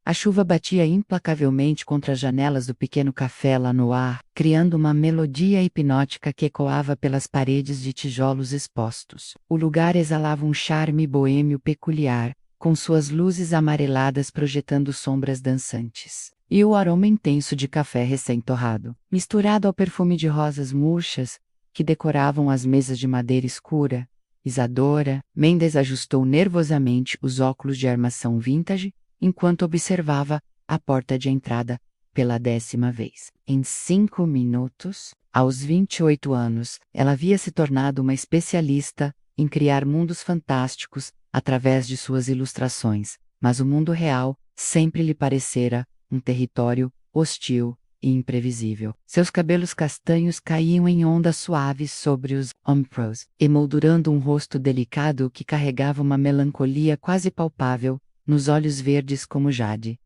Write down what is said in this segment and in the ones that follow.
A chuva batia implacavelmente contra as janelas do pequeno café lá no ar, criando uma melodia hipnótica que ecoava pelas paredes de tijolos expostos. O lugar exalava um charme boêmio peculiar, com suas luzes amareladas projetando sombras dançantes. E o aroma intenso de café recém-torrado, misturado ao perfume de rosas murchas, que decoravam as mesas de madeira escura. Isadora Mendes ajustou nervosamente os óculos de armação vintage, enquanto observava a porta de entrada pela 10ª vez. Em 5 minutos, aos 28 anos, ela havia se tornado uma especialista em criar mundos fantásticos através de suas ilustrações, mas o mundo real sempre lhe parecera um território hostil e imprevisível. Seus cabelos castanhos caíam em ondas suaves sobre os ombros, emoldurando um rosto delicado que carregava uma melancolia quase palpável nos olhos verdes como jade.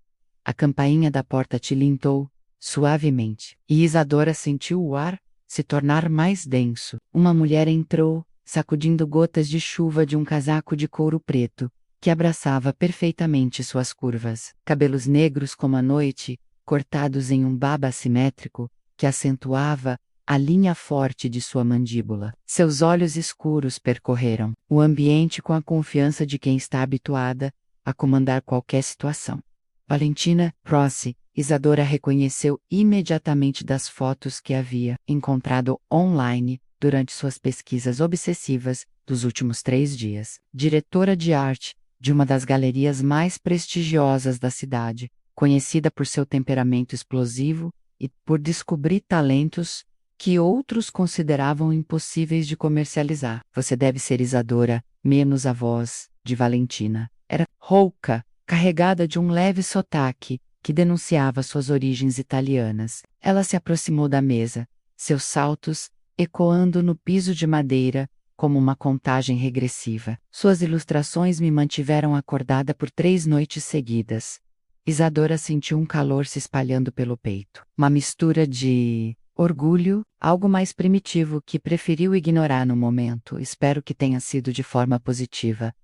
A campainha da porta tilintou suavemente, e Isadora sentiu o ar se tornar mais denso. Uma mulher entrou, sacudindo gotas de chuva de um casaco de couro preto, que abraçava perfeitamente suas curvas. Cabelos negros como a noite, cortados em um baba assimétrico, que acentuava a linha forte de sua mandíbula. Seus olhos escuros percorreram o ambiente com a confiança de quem está habituada a comandar qualquer situação. Valentina Rossi, Isadora reconheceu imediatamente das fotos que havia encontrado online durante suas pesquisas obsessivas dos últimos 3 dias. Diretora de arte de uma das galerias mais prestigiosas da cidade, conhecida por seu temperamento explosivo e por descobrir talentos que outros consideravam impossíveis de comercializar. Você deve ser Isadora, menos a voz de Valentina. Era rouca, carregada de um leve sotaque que denunciava suas origens italianas. Ela se aproximou da mesa, seus saltos ecoando no piso de madeira como uma contagem regressiva. Suas ilustrações me mantiveram acordada por 3 noites seguidas. Isadora sentiu um calor se espalhando pelo peito. Uma mistura de orgulho, algo mais primitivo que preferiu ignorar no momento. Espero que tenha sido de forma positiva.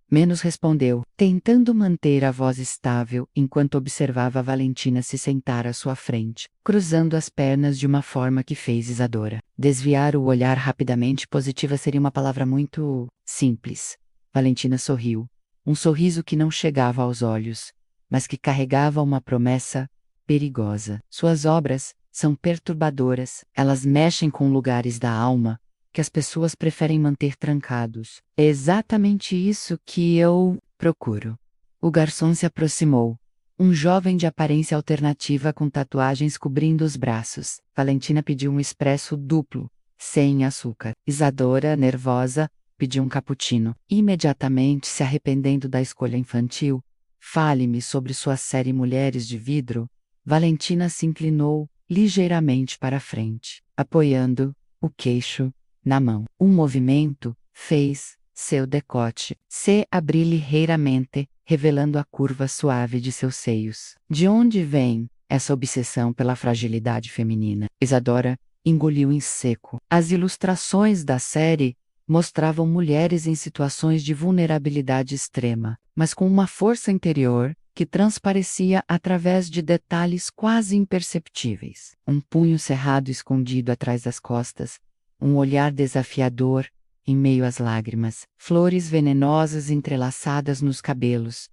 Menos respondeu, tentando manter a voz estável enquanto observava Valentina se sentar à sua frente, cruzando as pernas de uma forma que fez Isadora desviar o olhar rapidamente. Positiva seria uma palavra muito simples. Valentina sorriu, um sorriso que não chegava aos olhos, mas que carregava uma promessa perigosa. Suas obras são perturbadoras, elas mexem com lugares da alma que as pessoas preferem manter trancados. É exatamente isso que eu procuro. O garçom se aproximou. Um jovem de aparência alternativa com tatuagens cobrindo os braços. Valentina pediu um expresso duplo, sem açúcar. Isadora, nervosa, pediu um cappuccino. Imediatamente se arrependendo da escolha infantil, fale-me sobre sua série Mulheres de Vidro. Valentina se inclinou ligeiramente para a frente, apoiando o queixo na mão. Um movimento fez seu decote se abrir ligeiramente, revelando a curva suave de seus seios. De onde vem essa obsessão pela fragilidade feminina? Isadora engoliu em seco. As ilustrações da série mostravam mulheres em situações de vulnerabilidade extrema, mas com uma força interior que transparecia através de detalhes quase imperceptíveis. Um punho cerrado escondido atrás das costas, um olhar desafiador em meio às lágrimas, flores venenosas entrelaçadas nos cabelos.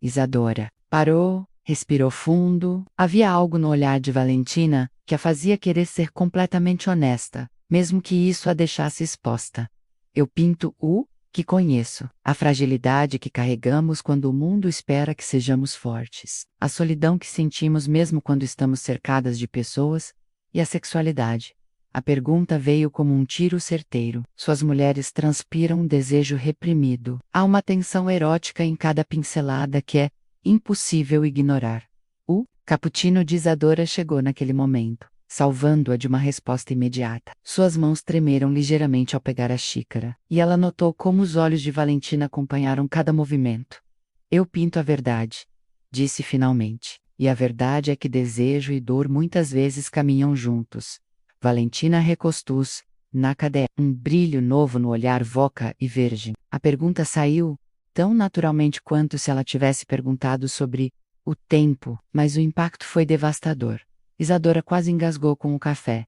Isadora, parou, respirou fundo. Havia algo no olhar de Valentina que a fazia querer ser completamente honesta, mesmo que isso a deixasse exposta. Eu pinto o que conheço, a fragilidade que carregamos quando o mundo espera que sejamos fortes, a solidão que sentimos mesmo quando estamos cercadas de pessoas, e a sexualidade. A pergunta veio como um tiro certeiro. Suas mulheres transpiram um desejo reprimido. Há uma tensão erótica em cada pincelada que é impossível ignorar. O cappuccino de Isadora chegou naquele momento, salvando-a de uma resposta imediata. Suas mãos tremeram ligeiramente ao pegar a xícara, e ela notou como os olhos de Valentina acompanharam cada movimento. Eu pinto a verdade, disse finalmente. E a verdade é que desejo e dor muitas vezes caminham juntos. Valentina recostou-se na cadeira, um brilho novo no olhar voca e verde. A pergunta saiu tão naturalmente quanto se ela tivesse perguntado sobre o tempo, mas o impacto foi devastador. Isadora quase engasgou com o café.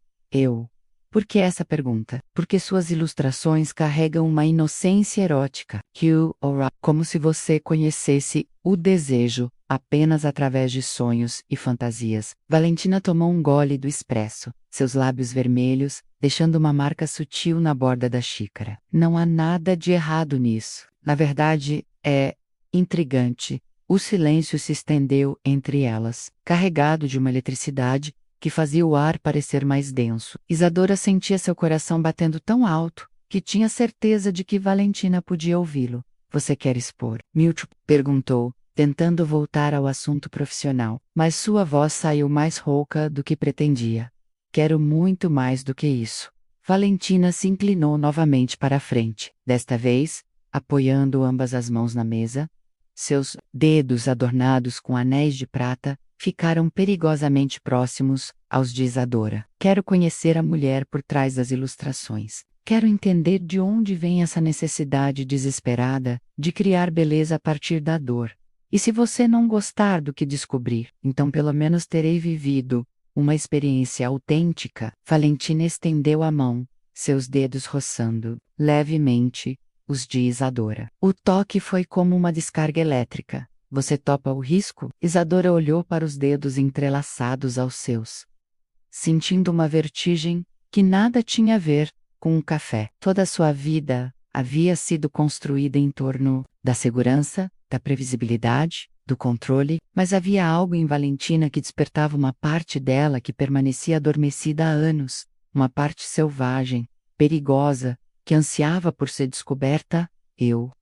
Por que essa pergunta? Porque suas ilustrações carregam uma inocência erótica, como se você conhecesse o desejo apenas através de sonhos e fantasias. Valentina tomou um gole do expresso, seus lábios vermelhos, deixando uma marca sutil na borda da xícara. Não há nada de errado nisso. Na verdade, é intrigante. O silêncio se estendeu entre elas, carregado de uma eletricidade que fazia o ar parecer mais denso. Isadora sentia seu coração batendo tão alto que tinha certeza de que Valentina podia ouvi-lo. Você quer expor? Milt perguntou, tentando voltar ao assunto profissional, mas sua voz saiu mais rouca do que pretendia. Quero muito mais do que isso. Valentina se inclinou novamente para a frente, desta vez, apoiando ambas as mãos na mesa. Seus dedos adornados com anéis de prata ficaram perigosamente próximos aos de Isadora. Quero conhecer a mulher por trás das ilustrações. Quero entender de onde vem essa necessidade desesperada de criar beleza a partir da dor. E se você não gostar do que descobrir, então pelo menos terei vivido uma experiência autêntica. Valentina estendeu a mão, seus dedos roçando levemente os de Isadora. O toque foi como uma descarga elétrica. Você topa o risco? Isadora olhou para os dedos entrelaçados aos seus, sentindo uma vertigem que nada tinha a ver com o café. Toda a sua vida havia sido construída em torno da segurança, da previsibilidade, do controle, mas havia algo em Valentina que despertava uma parte dela que permanecia adormecida há anos, uma parte selvagem, perigosa, que ansiava por ser descoberta.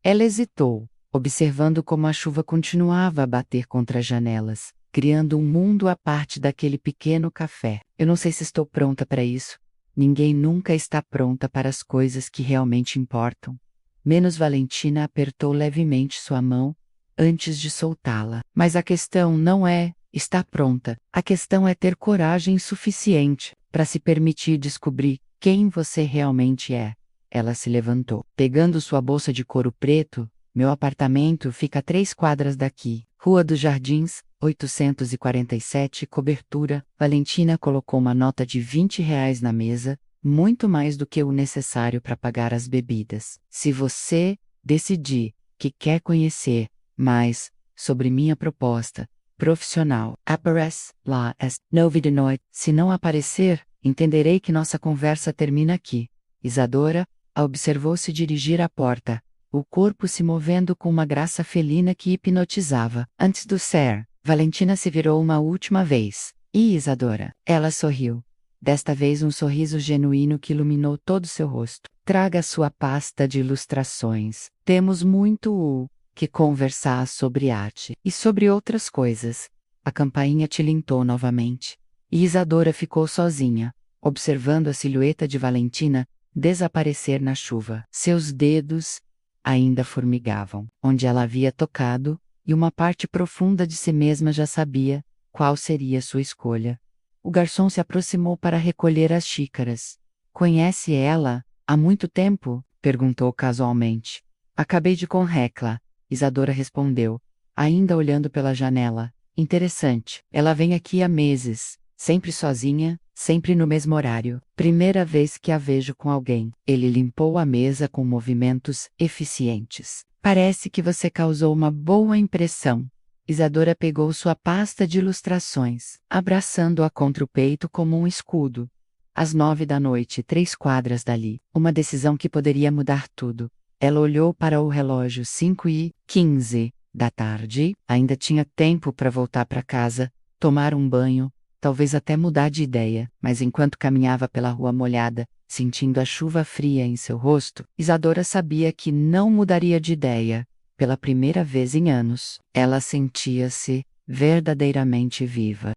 Ela hesitou, observando como a chuva continuava a bater contra as janelas, criando um mundo à parte daquele pequeno café. Eu não sei se estou pronta para isso. Ninguém nunca está pronta para as coisas que realmente importam. Menos Valentina apertou levemente sua mão, antes de soltá-la. Mas a questão não é estar pronta. A questão é ter coragem suficiente para se permitir descobrir quem você realmente é. Ela se levantou. Pegando sua bolsa de couro preto, meu apartamento fica a 3 quadras daqui. Rua dos Jardins, 847, cobertura. Valentina colocou uma nota de R$ 20 na mesa, muito mais do que o necessário para pagar as bebidas. Se você decidir que quer conhecer mais sobre minha proposta profissional, aparece lá às 9 da noite. Se não aparecer, entenderei que nossa conversa termina aqui. Isadora a observou se dirigir à porta, o corpo se movendo com uma graça felina que hipnotizava. Antes do ser, Valentina se virou uma última vez. E Isadora? Ela sorriu. Desta vez um sorriso genuíno que iluminou todo seu rosto. Traga sua pasta de ilustrações. Temos muito que conversar sobre arte e sobre outras coisas. A campainha tilintou novamente. E Isadora ficou sozinha, observando a silhueta de Valentina desaparecer na chuva. Seus dedos ainda formigavam, onde ela havia tocado, e uma parte profunda de si mesma já sabia qual seria sua escolha. O garçom se aproximou para recolher as xícaras. Conhece ela há muito tempo? Perguntou casualmente. Acabei de com Hecla, Isadora respondeu, ainda olhando pela janela. Interessante. Ela vem aqui há meses, sempre sozinha, sempre no mesmo horário. Primeira vez que a vejo com alguém. Ele limpou a mesa com movimentos eficientes. Parece que você causou uma boa impressão. Isadora pegou sua pasta de ilustrações, abraçando-a contra o peito como um escudo. Às 9 da noite, 3 quadras dali. Uma decisão que poderia mudar tudo. Ela olhou para o relógio. 5h15 da tarde. Ainda tinha tempo para voltar para casa, tomar um banho, talvez até mudar de ideia, mas enquanto caminhava pela rua molhada, sentindo a chuva fria em seu rosto, Isadora sabia que não mudaria de ideia. Pela primeira vez em anos, ela sentia-se verdadeiramente viva.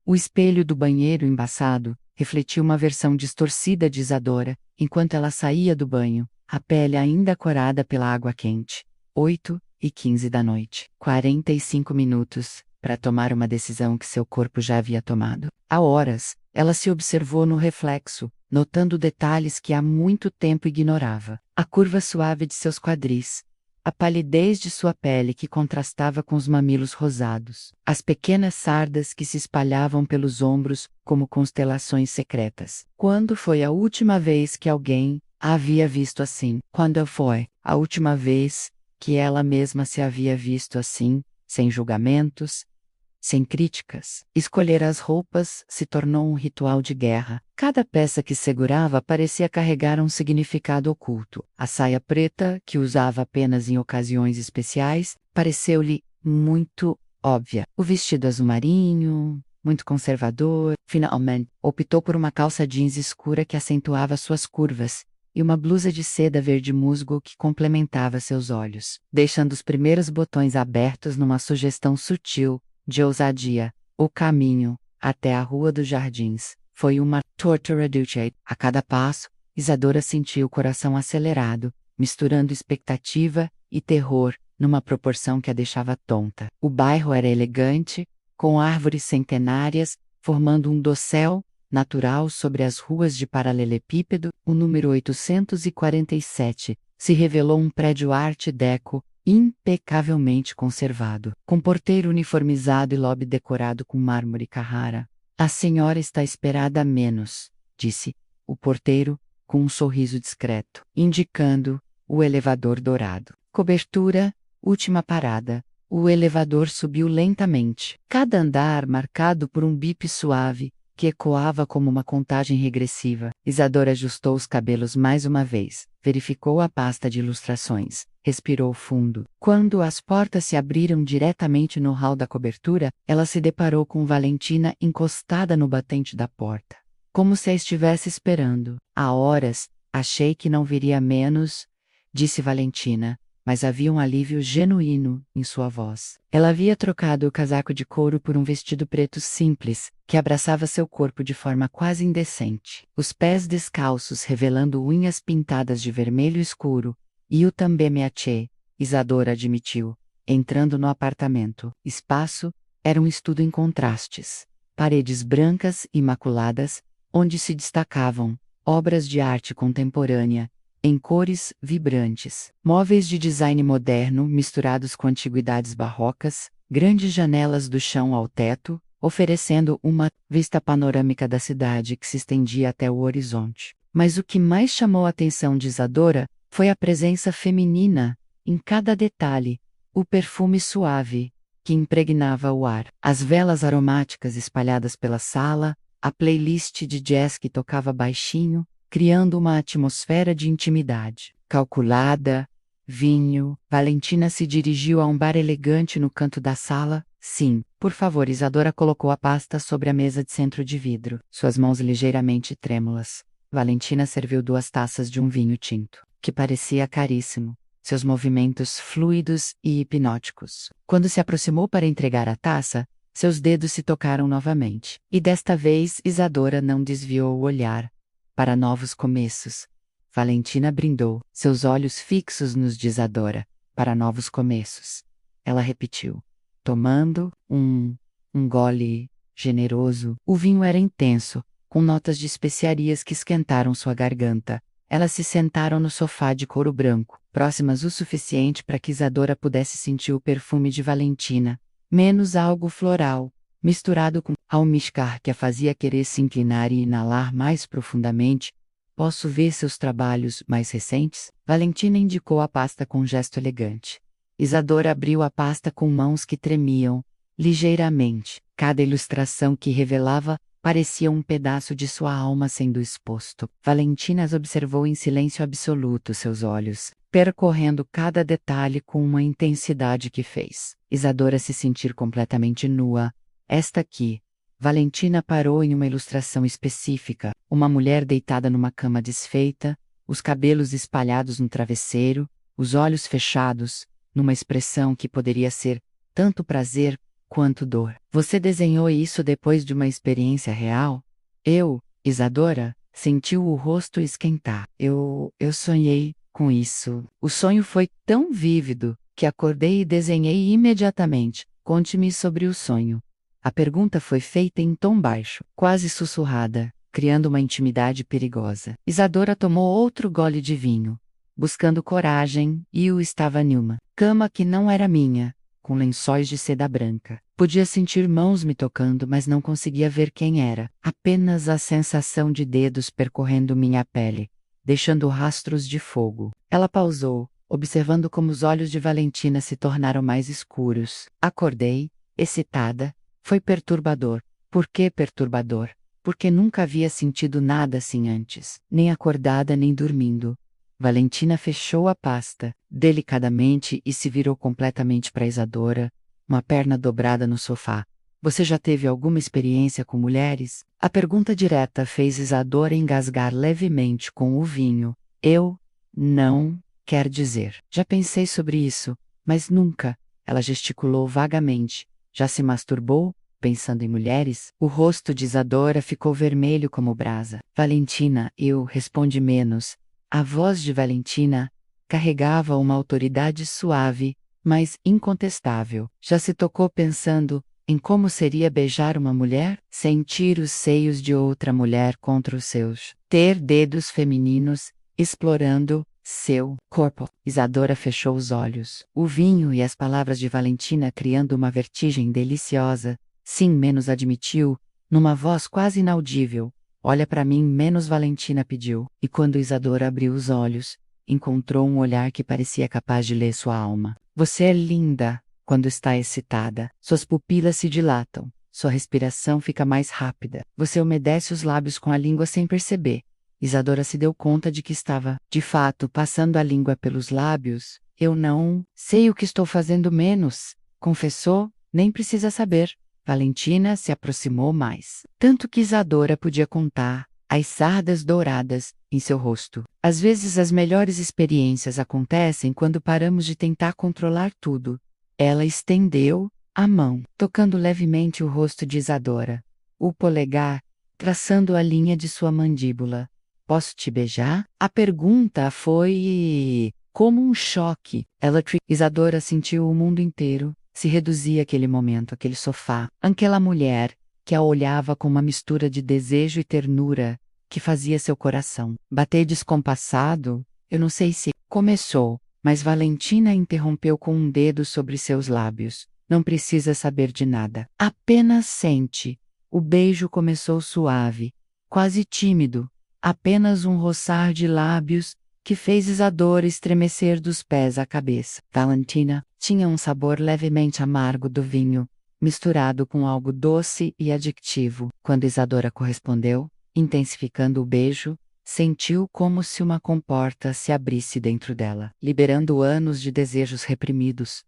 O espelho do banheiro embaçado refletia uma versão distorcida de Isadora, enquanto ela saía do banho, a pele ainda corada pela água quente. 8h15 da noite. 45 minutos para tomar uma decisão que seu corpo já havia tomado. Há horas, ela se observou no reflexo, notando detalhes que há muito tempo ignorava. A curva suave de seus quadris, a palidez de sua pele que contrastava com os mamilos rosados, as pequenas sardas que se espalhavam pelos ombros como constelações secretas. Quando foi a última vez que alguém a havia visto assim? Quando foi a última vez que ela mesma se havia visto assim, sem julgamentos, sem críticas? Escolher as roupas se tornou um ritual de guerra. Cada peça que segurava parecia carregar um significado oculto. A saia preta, que usava apenas em ocasiões especiais, pareceu-lhe muito óbvia. O vestido azul marinho, muito conservador. Finalmente, optou por uma calça jeans escura que acentuava suas curvas, e uma blusa de seda verde musgo que complementava seus olhos, deixando os primeiros botões abertos numa sugestão sutil de ousadia. O caminho até a Rua dos Jardins foi uma tortura duce. A cada passo, Isadora sentia o coração acelerado, misturando expectativa e terror numa proporção que a deixava tonta. O bairro era elegante, com árvores centenárias, formando um dossel natural sobre as ruas de paralelepípedo. O número 847 se revelou um prédio Art Deco, impecavelmente conservado, com porteiro uniformizado e lobby decorado com mármore Carrara. A senhora está esperada a menos, disse o porteiro, com um sorriso discreto, indicando o elevador dourado. Cobertura, última parada. O elevador subiu lentamente, cada andar marcado por um bip suave, que ecoava como uma contagem regressiva. Isadora ajustou os cabelos mais uma vez, verificou a pasta de ilustrações, respirou fundo. Quando as portas se abriram diretamente no hall da cobertura, ela se deparou com Valentina encostada no batente da porta, como se a estivesse esperando. Há horas, achei que não viria menos, disse Valentina, mas havia um alívio genuíno em sua voz. Ela havia trocado o casaco de couro por um vestido preto simples, que abraçava seu corpo de forma quase indecente. Os pés descalços revelando unhas pintadas de vermelho escuro, e o também me achei, Isadora admitiu, entrando no apartamento. Espaço era um estudo em contrastes. Paredes brancas imaculadas, onde se destacavam obras de arte contemporânea, em cores vibrantes, móveis de design moderno misturados com antiguidades barrocas, grandes janelas do chão ao teto, oferecendo uma vista panorâmica da cidade que se estendia até o horizonte. Mas o que mais chamou a atenção de Isadora foi a presença feminina em cada detalhe, o perfume suave que impregnava o ar, as velas aromáticas espalhadas pela sala, a playlist de jazz que tocava baixinho, criando uma atmosfera de intimidade. Calculada, vinho. Valentina se dirigiu a um bar elegante no canto da sala. Sim, por favor. Isadora colocou a pasta sobre a mesa de centro de vidro, suas mãos ligeiramente trêmulas. Valentina serviu 2 taças de um vinho tinto, que parecia caríssimo, seus movimentos fluidos e hipnóticos. Quando se aproximou para entregar a taça, seus dedos se tocaram novamente, e desta vez Isadora não desviou o olhar. Para novos começos. Valentina brindou, seus olhos fixos nos de Isadora. Para novos começos. Ela repetiu, tomando um gole generoso. O vinho era intenso, com notas de especiarias que esquentaram sua garganta. Elas se sentaram no sofá de couro branco, próximas o suficiente para que Isadora pudesse sentir o perfume de Valentina, menos algo floral, misturado com almíscar que a fazia querer se inclinar e inalar mais profundamente. Posso ver seus trabalhos mais recentes? Valentina indicou a pasta com um gesto elegante. Isadora abriu a pasta com mãos que tremiam, ligeiramente. Cada ilustração que revelava parecia um pedaço de sua alma sendo exposto. Valentina as observou em silêncio absoluto, seus olhos percorrendo cada detalhe com uma intensidade que fez Isadora se sentir completamente nua. Esta aqui. Valentina parou em uma ilustração específica, uma mulher deitada numa cama desfeita, os cabelos espalhados no travesseiro, os olhos fechados, numa expressão que poderia ser tanto prazer quanto dor. Você desenhou isso depois de uma experiência real? Isadora, sentiu o rosto esquentar. Eu sonhei com isso. O sonho foi tão vívido que acordei e desenhei imediatamente. Conte-me sobre o sonho. A pergunta foi feita em tom baixo, quase sussurrada, criando uma intimidade perigosa. Isadora tomou outro gole de vinho. buscando coragem, e eu estava numa cama que não era minha, com lençóis de seda branca. Podia sentir mãos me tocando, mas não conseguia ver quem era. Apenas a sensação de dedos percorrendo minha pele, deixando rastros de fogo. Ela pausou, observando como os olhos de Valentina se tornaram mais escuros. Acordei, excitada. Foi perturbador. Por que perturbador? Porque nunca havia sentido nada assim antes, nem acordada nem dormindo. Valentina fechou a pasta, delicadamente, e se virou completamente para Isadora, uma perna dobrada no sofá. Você já teve alguma experiência com mulheres? A pergunta direta fez Isadora engasgar levemente com o vinho. Eu? Não, quer dizer. Já pensei sobre isso, mas nunca. Ela gesticulou vagamente. Já se masturbou? Pensando em mulheres? O rosto de Isadora ficou vermelho como brasa. Valentina, eu respondi menos. A voz de Valentina carregava uma autoridade suave, mas incontestável. Já se tocou pensando em como seria beijar uma mulher? Sentir os seios de outra mulher contra os seus. Ter dedos femininos explorando seu corpo. Isadora fechou os olhos. O vinho e as palavras de Valentina criando uma vertigem deliciosa. Sim, menos admitiu, numa voz quase inaudível. Olha para mim, menos Valentina pediu. E quando Isadora abriu os olhos, encontrou um olhar que parecia capaz de ler sua alma. Você é linda quando está excitada. Suas pupilas se dilatam. Sua respiração fica mais rápida. Você umedece os lábios com a língua sem perceber. Isadora se deu conta de que estava, de fato, passando a língua pelos lábios. Eu não sei o que estou fazendo menos, confessou, nem precisa saber. Valentina se aproximou mais, tanto que Isadora podia contar as sardas douradas em seu rosto. Às vezes as melhores experiências acontecem quando paramos de tentar controlar tudo. Ela estendeu a mão, tocando levemente o rosto de Isadora. O polegar, traçando a linha de sua mandíbula. Posso te beijar? A pergunta foi como um choque. Isadora sentiu o mundo inteiro. Se reduzia àquele momento, aquele sofá, aquela mulher, que a olhava com uma mistura de desejo e ternura, que fazia seu coração bater descompassado. Eu não sei se começou, mas Valentina interrompeu com um dedo sobre seus lábios. Não precisa saber de nada. Apenas sente. O beijo começou suave, quase tímido, apenas um roçar de lábios, que fez Isadora estremecer dos pés à cabeça. Valentina tinha um sabor levemente amargo do vinho, misturado com algo doce e adictivo. Quando Isadora correspondeu, intensificando o beijo, sentiu como se uma comporta se abrisse dentro dela, liberando anos de desejos reprimidos.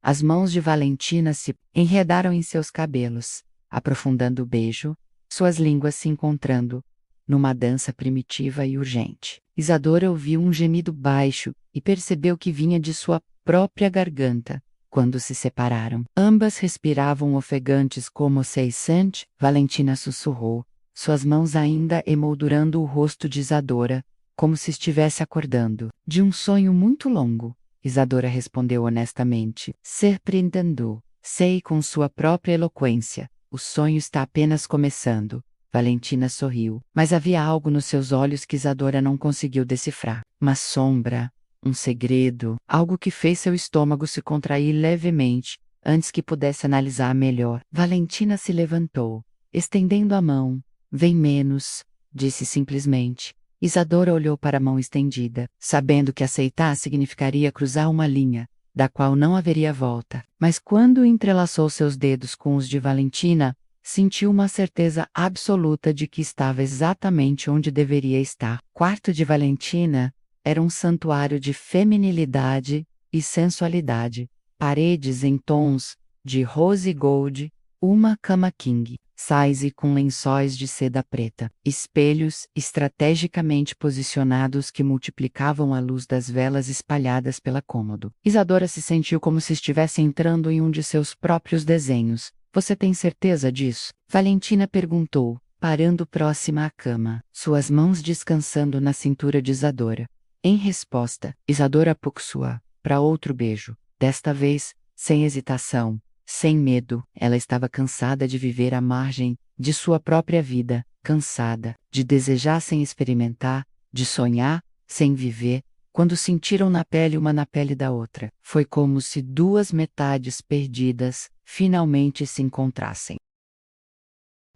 As mãos de Valentina se enredaram em seus cabelos, aprofundando o beijo, suas línguas se encontrando, numa dança primitiva e urgente. Isadora ouviu um gemido baixo e percebeu que vinha de sua própria garganta. Quando se separaram, ambas respiravam ofegantes como se sente. Valentina sussurrou, suas mãos ainda emoldurando o rosto de Isadora, como se estivesse acordando de um sonho muito longo. Isadora respondeu honestamente, surpreendendo. Sei com sua própria eloquência. O sonho está apenas começando. Valentina sorriu, mas havia algo nos seus olhos que Isadora não conseguiu decifrar. Uma sombra, um segredo, algo que fez seu estômago se contrair levemente, antes que pudesse analisar melhor. Valentina se levantou, estendendo a mão. Vem menos, disse simplesmente. Isadora olhou para a mão estendida, sabendo que aceitar significaria cruzar uma linha, da qual não haveria volta. Mas quando entrelaçou seus dedos com os de Valentina, sentiu uma certeza absoluta de que estava exatamente onde deveria estar. O quarto de Valentina era um santuário de feminilidade e sensualidade. Paredes em tons de rose gold, uma cama king size com lençóis de seda preta, espelhos estrategicamente posicionados que multiplicavam a luz das velas espalhadas pela cômodo. Isadora se sentiu como se estivesse entrando em um de seus próprios desenhos. Você tem certeza disso? Valentina perguntou, parando próxima à cama, suas mãos descansando na cintura de Isadora. Em resposta, Isadora pulsou para outro beijo, desta vez, sem hesitação, sem medo. Ela estava cansada de viver à margem de sua própria vida, cansada de desejar sem experimentar, de sonhar sem viver. quando sentiram na pele uma na pele da outra. Foi como se duas metades perdidas finalmente se encontrassem.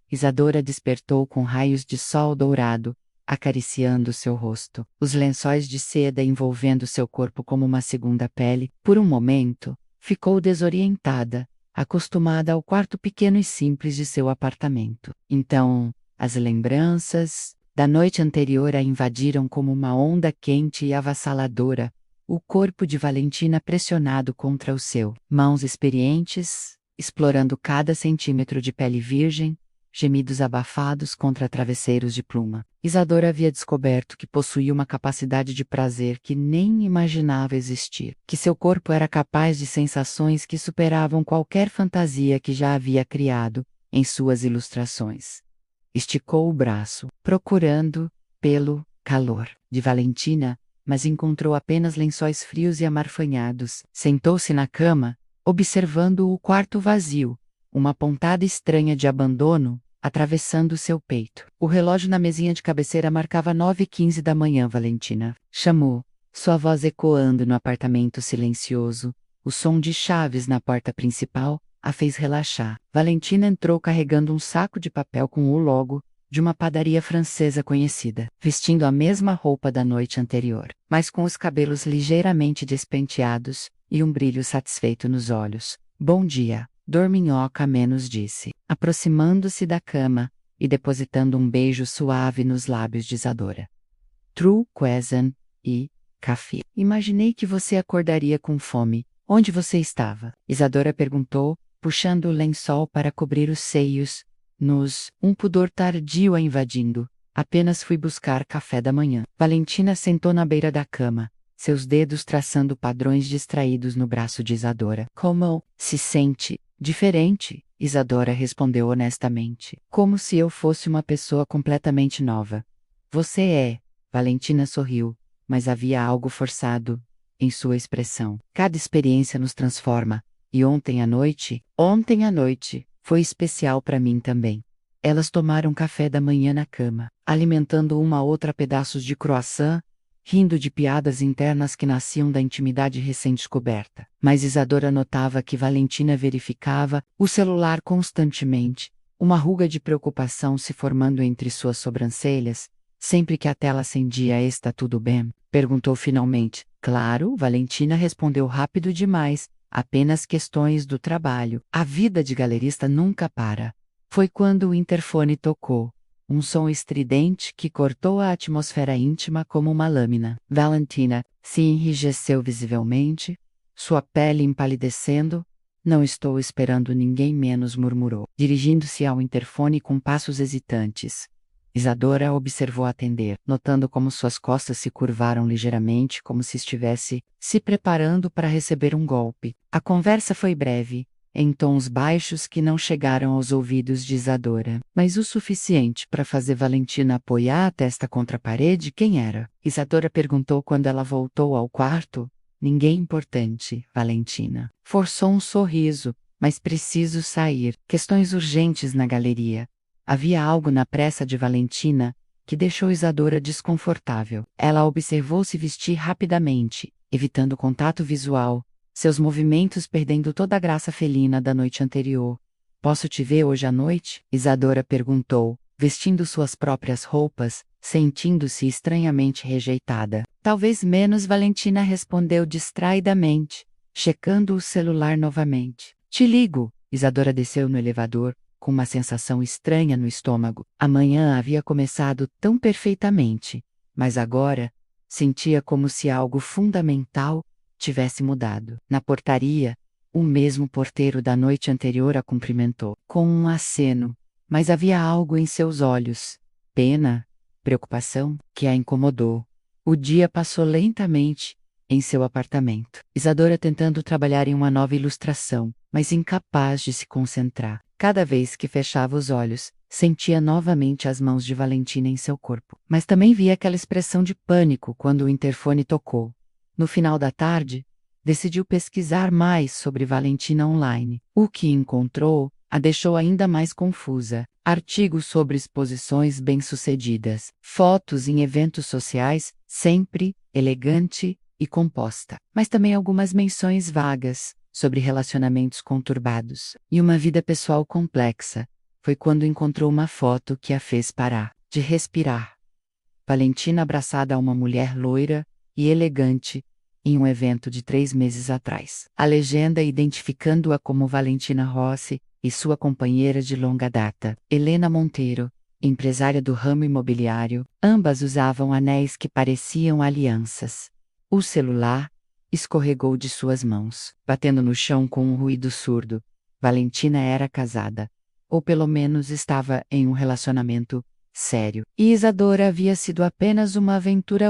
Isadora despertou com raios de sol dourado, acariciando seu rosto, os lençóis de seda envolvendo seu corpo como uma segunda pele. Por um momento, ficou desorientada, acostumada ao quarto pequeno e simples de seu apartamento. Então, as lembranças da noite anterior a invadiram como uma onda quente e avassaladora, o corpo de Valentina pressionado contra o seu, mãos experientes, explorando cada centímetro de pele virgem, gemidos abafados contra travesseiros de pluma. Isadora havia descoberto que possuía uma capacidade de prazer que nem imaginava existir, que seu corpo era capaz de sensações que superavam qualquer fantasia que já havia criado em suas ilustrações. Esticou o braço, procurando, pelo calor de Valentina, mas encontrou apenas lençóis frios e amarfanhados. Sentou-se na cama, observando o quarto vazio, uma pontada estranha de abandono atravessando seu peito. O relógio na mesinha de cabeceira marcava 9h15 da manhã. Valentina chamou, sua voz ecoando no apartamento silencioso. O som de chaves na porta principal a fez relaxar. Valentina entrou carregando um saco de papel com o logo de uma padaria francesa conhecida, vestindo a mesma roupa da noite anterior, mas com os cabelos ligeiramente despenteados e um brilho satisfeito nos olhos. Bom dia, dorminhoca menos, disse, aproximando-se da cama e depositando um beijo suave nos lábios de Isadora. True Quezan e café. Imaginei que você acordaria com fome. Onde você estava? Isadora perguntou, puxando o lençol para cobrir os seios, um pudor tardio a invadindo. Apenas fui buscar café da manhã. Valentina sentou na beira da cama, seus dedos traçando padrões distraídos no braço de Isadora. Como se sente? Diferente, Isadora respondeu honestamente. Como se eu fosse uma pessoa completamente nova. Você é. Valentina sorriu, mas havia algo forçado em sua expressão. Cada experiência nos transforma, e ontem à noite, foi especial para mim também. Elas tomaram café da manhã na cama, alimentando uma a outra pedaços de croissant, rindo de piadas internas que nasciam da intimidade recém-descoberta. Mas Isadora notava que Valentina verificava o celular constantemente, uma ruga de preocupação se formando entre suas sobrancelhas. Sempre que a tela acendia, está tudo bem? Perguntou finalmente. Claro, Valentina respondeu rápido demais, apenas questões do trabalho. A vida de galerista nunca para. Foi quando o interfone tocou. Um som estridente que cortou a atmosfera íntima como uma lâmina. Valentina se enrijeceu visivelmente, sua pele empalidecendo. Não estou esperando ninguém menos, murmurou, dirigindo-se ao interfone com passos hesitantes. Isadora a observou atender, notando como suas costas se curvaram ligeiramente, como se estivesse se preparando para receber um golpe. A conversa foi breve, em tons baixos que não chegaram aos ouvidos de Isadora, mas o suficiente para fazer Valentina apoiar a testa contra a parede. Quem era? Isadora perguntou quando ela voltou ao quarto. Ninguém importante, Valentina. Forçou um sorriso, mas preciso sair. Questões urgentes na galeria. Havia algo na pressa de Valentina que deixou Isadora desconfortável. Ela observou-se vestir rapidamente, evitando contato visual, seus movimentos perdendo toda a graça felina da noite anterior. Posso te ver hoje à noite? Isadora perguntou, vestindo suas próprias roupas, sentindo-se estranhamente rejeitada. Talvez menos, Valentina respondeu distraidamente, checando o celular novamente. Te ligo. Isadora desceu no elevador, com uma sensação estranha no estômago. A manhã havia começado tão perfeitamente, mas agora sentia como se algo fundamental tivesse mudado. Na portaria, o mesmo porteiro da noite anterior a cumprimentou, com um aceno, mas havia algo em seus olhos, pena, preocupação, que a incomodou. O dia passou lentamente em seu apartamento. Isadora tentando trabalhar em uma nova ilustração, mas incapaz de se concentrar. Cada vez que fechava os olhos, sentia novamente as mãos de Valentina em seu corpo. Mas também via aquela expressão de pânico quando o interfone tocou. No final da tarde, decidiu pesquisar mais sobre Valentina online. O que encontrou a deixou ainda mais confusa. Artigos sobre exposições bem-sucedidas, fotos em eventos sociais, sempre elegante e composta, mas também algumas menções vagas sobre relacionamentos conturbados e uma vida pessoal complexa. Foi quando encontrou uma foto que a fez parar de respirar. Valentina abraçada a uma mulher loira e elegante em um evento de 3 meses atrás. A legenda identificando-a como Valentina Rossi e sua companheira de longa data, Helena Monteiro, empresária do ramo imobiliário. Ambas usavam anéis que pareciam alianças. O celular escorregou de suas mãos, batendo no chão com um ruído surdo. Valentina era casada, ou pelo menos estava em um relacionamento sério. E Isadora havia sido apenas uma aventura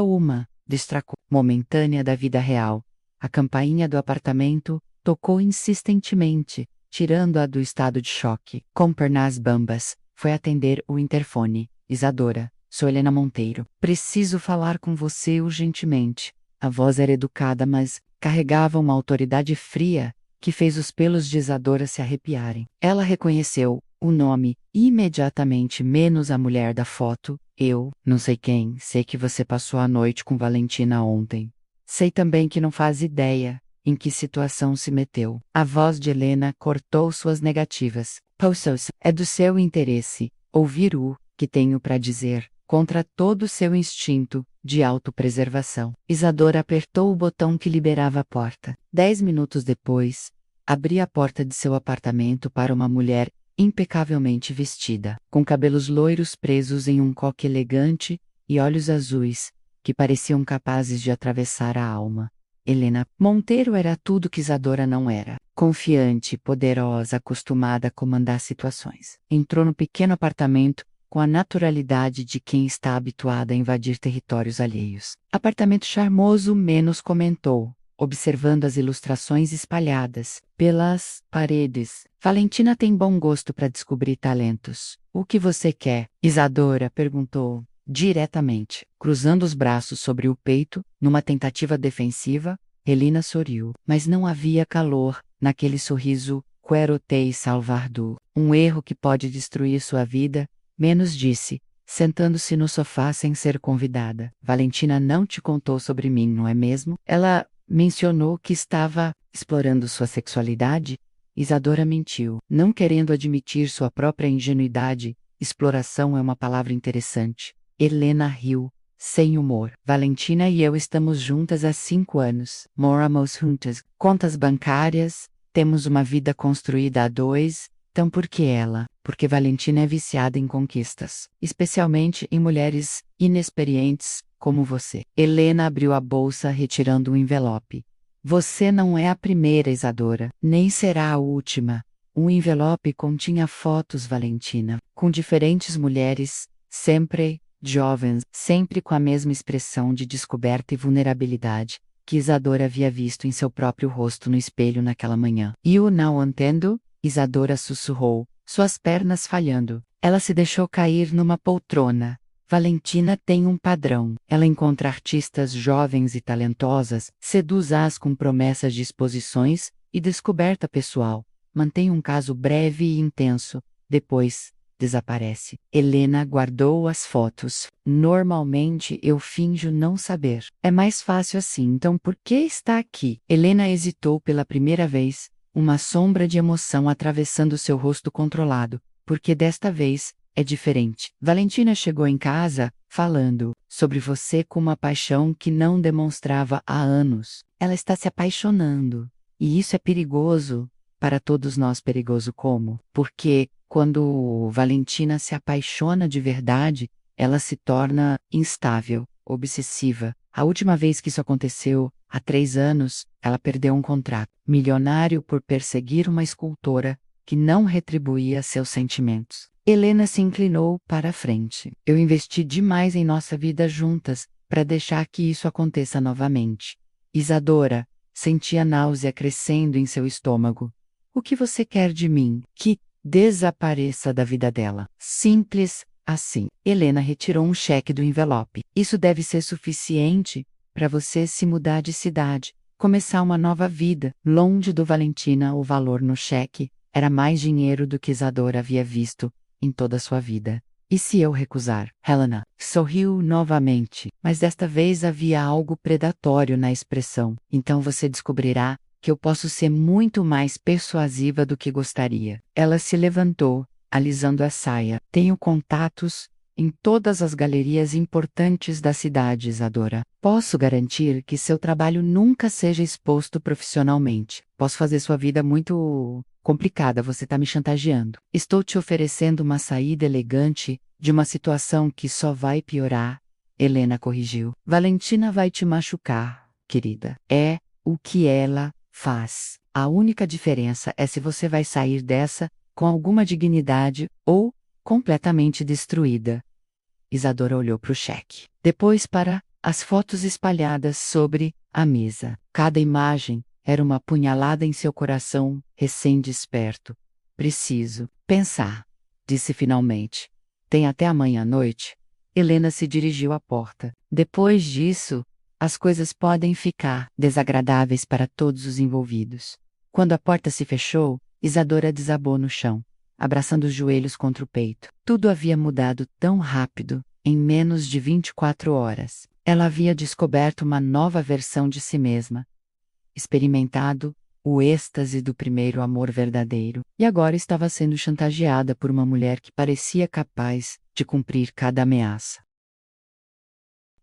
distração momentânea da vida real. A campainha do apartamento tocou insistentemente, tirando-a do estado de choque. Com pernas bambas, foi atender o interfone. Isadora, sou Helena Monteiro. Preciso falar com você urgentemente. A voz era educada, mas carregava uma autoridade fria que fez os pelos de Isadora se arrepiarem. Ela reconheceu o nome imediatamente, menos a mulher da foto. Eu, não sei quem, sei que você passou a noite com Valentina ontem. Sei também que não faz ideia em que situação se meteu. A voz de Helena cortou suas negativas. Poços, é do seu interesse ouvir o que tenho para dizer, contra todo o seu instinto de autopreservação. Isadora apertou o botão que liberava a porta. 10 minutos depois, abria a porta de seu apartamento para uma mulher impecavelmente vestida, com cabelos loiros presos em um coque elegante e olhos azuis, que pareciam capazes de atravessar a alma. Helena Monteiro era tudo que Isadora não era. Confiante, poderosa, acostumada a comandar situações. Entrou no pequeno apartamento com a naturalidade de quem está habituada a invadir territórios alheios. Apartamento charmoso, menos comentou, observando as ilustrações espalhadas pelas paredes. Valentina tem bom gosto para descobrir talentos. O que você quer? Isadora perguntou diretamente, cruzando os braços sobre o peito, numa tentativa defensiva. Helena sorriu, mas não havia calor naquele sorriso. Quero te salvar do um erro que pode destruir sua vida, menos disse, sentando-se no sofá sem ser convidada. Valentina não te contou sobre mim, não é mesmo? Ela mencionou que estava explorando sua sexualidade. Isadora mentiu, não querendo admitir sua própria ingenuidade. Exploração é uma palavra interessante. Helena riu, sem humor. Valentina e eu estamos juntas há 5 anos. Moramos juntas. Contas bancárias. Temos uma vida construída a 2. Então por que ela? Porque Valentina é viciada em conquistas. Especialmente em mulheres inexperientes, como você. Helena abriu a bolsa retirando um envelope. Você não é a primeira, Isadora. Nem será a última. O envelope continha fotos, Valentina, com diferentes mulheres, sempre jovens, sempre com a mesma expressão de descoberta e vulnerabilidade que Isadora havia visto em seu próprio rosto no espelho naquela manhã. Eu não entendo, Isadora sussurrou, suas pernas falhando. Ela se deixou cair numa poltrona. Valentina tem um padrão. Ela encontra artistas jovens e talentosas, seduz-as com promessas de exposições e descoberta pessoal. Mantém um caso breve e intenso. Depois, desaparece. Helena guardou as fotos. Normalmente eu finjo não saber. É mais fácil assim, então por que está aqui? Helena hesitou pela primeira vez, uma sombra de emoção atravessando seu rosto controlado. Porque desta vez, é diferente. Valentina chegou em casa, falando sobre você com uma paixão que não demonstrava há anos. Ela está se apaixonando. E isso é perigoso. Para todos nós perigoso como? Porque, quando Valentina se apaixona de verdade, ela se torna instável, obsessiva. A última vez que isso aconteceu, há 3 anos, ela perdeu um contrato milionário por perseguir uma escultora que não retribuía seus sentimentos. Helena se inclinou para a frente. Eu investi demais em nossa vida juntas para deixar que isso aconteça novamente. Isadora sentia náusea crescendo em seu estômago. O que você quer de mim? Que desapareça da vida dela. Simples assim. Helena retirou um cheque do envelope. Isso deve ser suficiente para você se mudar de cidade, começar uma nova vida. Longe do Valentina, o valor no cheque era mais dinheiro do que Isadora havia visto em toda a sua vida. E se eu recusar? Helena Sorriu novamente, mas desta vez havia algo predatório na expressão. Então você descobrirá que eu posso ser muito mais persuasiva do que gostaria. Ela se levantou, alisando a saia. Tenho contatos em todas as galerias importantes da cidade, Isadora. Posso garantir que seu trabalho nunca seja exposto profissionalmente. Posso fazer sua vida muito complicada, você está me chantageando. Estou te oferecendo uma saída elegante de uma situação que só vai piorar. Helena corrigiu. Valentina vai te machucar, querida. É o que ela faz. A única diferença é se você vai sair dessa com alguma dignidade ou completamente destruída. Isadora olhou para o cheque. Depois para as fotos espalhadas sobre a mesa. Cada imagem era uma punhalada em seu coração recém-desperto. Preciso pensar, disse finalmente. Tem até amanhã à noite. Helena se dirigiu à porta. Depois disso, as coisas podem ficar desagradáveis para todos os envolvidos. Quando a porta se fechou, Isadora desabou no chão, abraçando os joelhos contra o peito. Tudo havia mudado tão rápido, em menos de 24 horas. Ela havia descoberto uma nova versão de si mesma, experimentado o êxtase do primeiro amor verdadeiro, e agora estava sendo chantageada por uma mulher que parecia capaz de cumprir cada ameaça.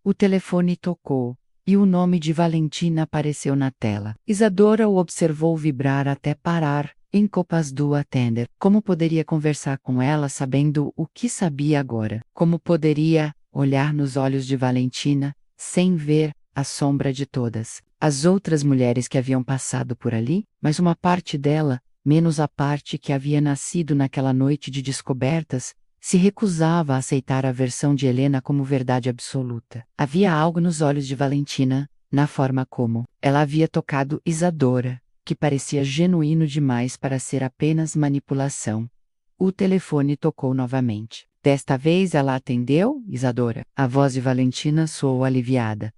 O telefone tocou, e o nome de Valentina apareceu na tela. Isadora o observou vibrar até parar, incapaz de atender. Como poderia conversar com ela sabendo o que sabia agora? Como poderia olhar nos olhos de Valentina, sem ver a sombra de todas as outras mulheres que haviam passado por ali? Mas uma parte dela, menos a parte que havia nascido naquela noite de descobertas, se recusava a aceitar a versão de Helena como verdade absoluta. Havia algo nos olhos de Valentina, na forma como ela havia tocado Isadora, que parecia genuíno demais para ser apenas manipulação. O telefone tocou novamente. Desta vez ela atendeu, Isadora. A voz de Valentina soou aliviada.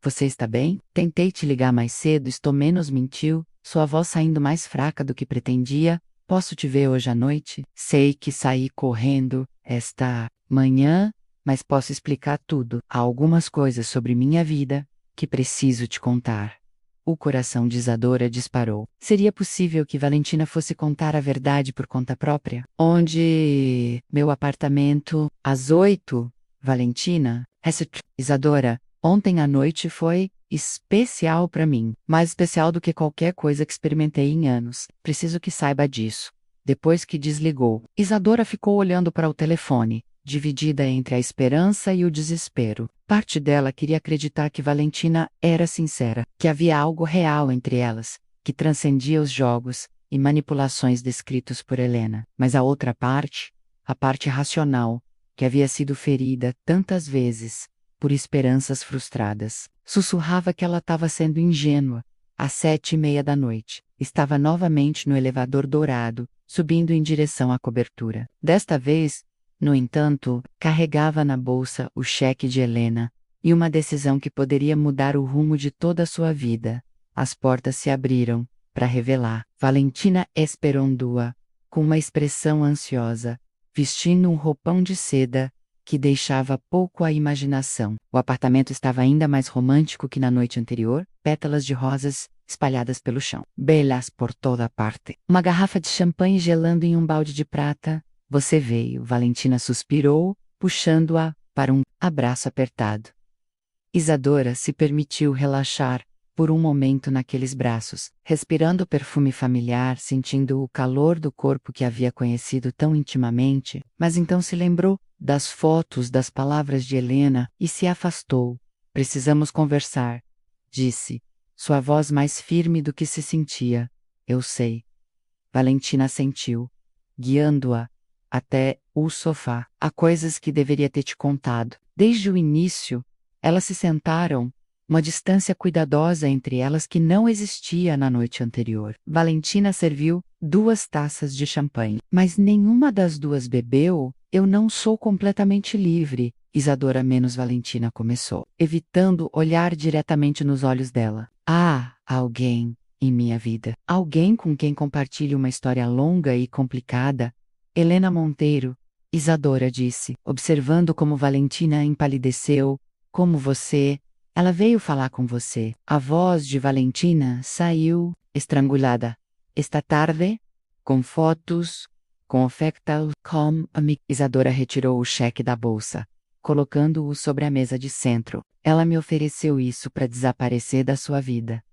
Você está bem? Tentei te ligar mais cedo, estou menos mentiu, sua voz saindo mais fraca do que pretendia. Posso te ver hoje à noite? Sei que saí correndo esta manhã, mas posso explicar tudo. Há algumas coisas sobre minha vida que preciso te contar. O coração de Isadora disparou. Seria possível que Valentina fosse contar a verdade por conta própria? Onde meu apartamento às 8? Valentina? Isadora, ontem à noite foi especial para mim, mais especial do que qualquer coisa que experimentei em anos. Preciso que saiba disso. Depois que desligou, Isadora ficou olhando para o telefone, dividida entre a esperança e o desespero. Parte dela queria acreditar que Valentina era sincera, que havia algo real entre elas, que transcendia os jogos e manipulações descritos por Helena. Mas a outra parte, a parte racional, que havia sido ferida tantas vezes por esperanças frustradas, sussurrava que ela estava sendo ingênua. Às 7:30 da noite, estava novamente no elevador dourado, subindo em direção à cobertura. Desta vez, no entanto, carregava na bolsa o cheque de Helena, e uma decisão que poderia mudar o rumo de toda a sua vida. As portas se abriram, para revelar Valentina Esperondua, com uma expressão ansiosa, vestindo um roupão de seda, que deixava pouco à imaginação. O apartamento estava ainda mais romântico que na noite anterior, pétalas de rosas espalhadas pelo chão. Belas por toda parte. Uma garrafa de champanhe gelando em um balde de prata. Você veio, Valentina suspirou, puxando-a para um abraço apertado. Isadora se permitiu relaxar por um momento naqueles braços, respirando o perfume familiar, sentindo o calor do corpo que havia conhecido tão intimamente, mas então se lembrou das fotos, das palavras de Helena e se afastou. Precisamos conversar, disse, sua voz mais firme do que se sentia. Eu sei. Valentina assentiu, guiando-a até o sofá. Há coisas que deveria ter te contado. Desde o início, elas se sentaram, uma distância cuidadosa entre elas que não existia na noite anterior. Valentina serviu 2 taças de champanhe, mas nenhuma das duas bebeu. Eu não sou completamente livre, Isadora menos Valentina começou, evitando olhar diretamente nos olhos dela. Há alguém em minha vida, alguém com quem compartilhe uma história longa e complicada. Helena Monteiro, Isadora disse, observando como Valentina empalideceu. Como você? Ela veio falar com você. A voz de Valentina saiu, estrangulada. Esta tarde? Com fotos? Com oferta? Com amigo. Isadora retirou o cheque da bolsa, colocando-o sobre a mesa de centro. Ela me ofereceu isso para desaparecer da sua vida.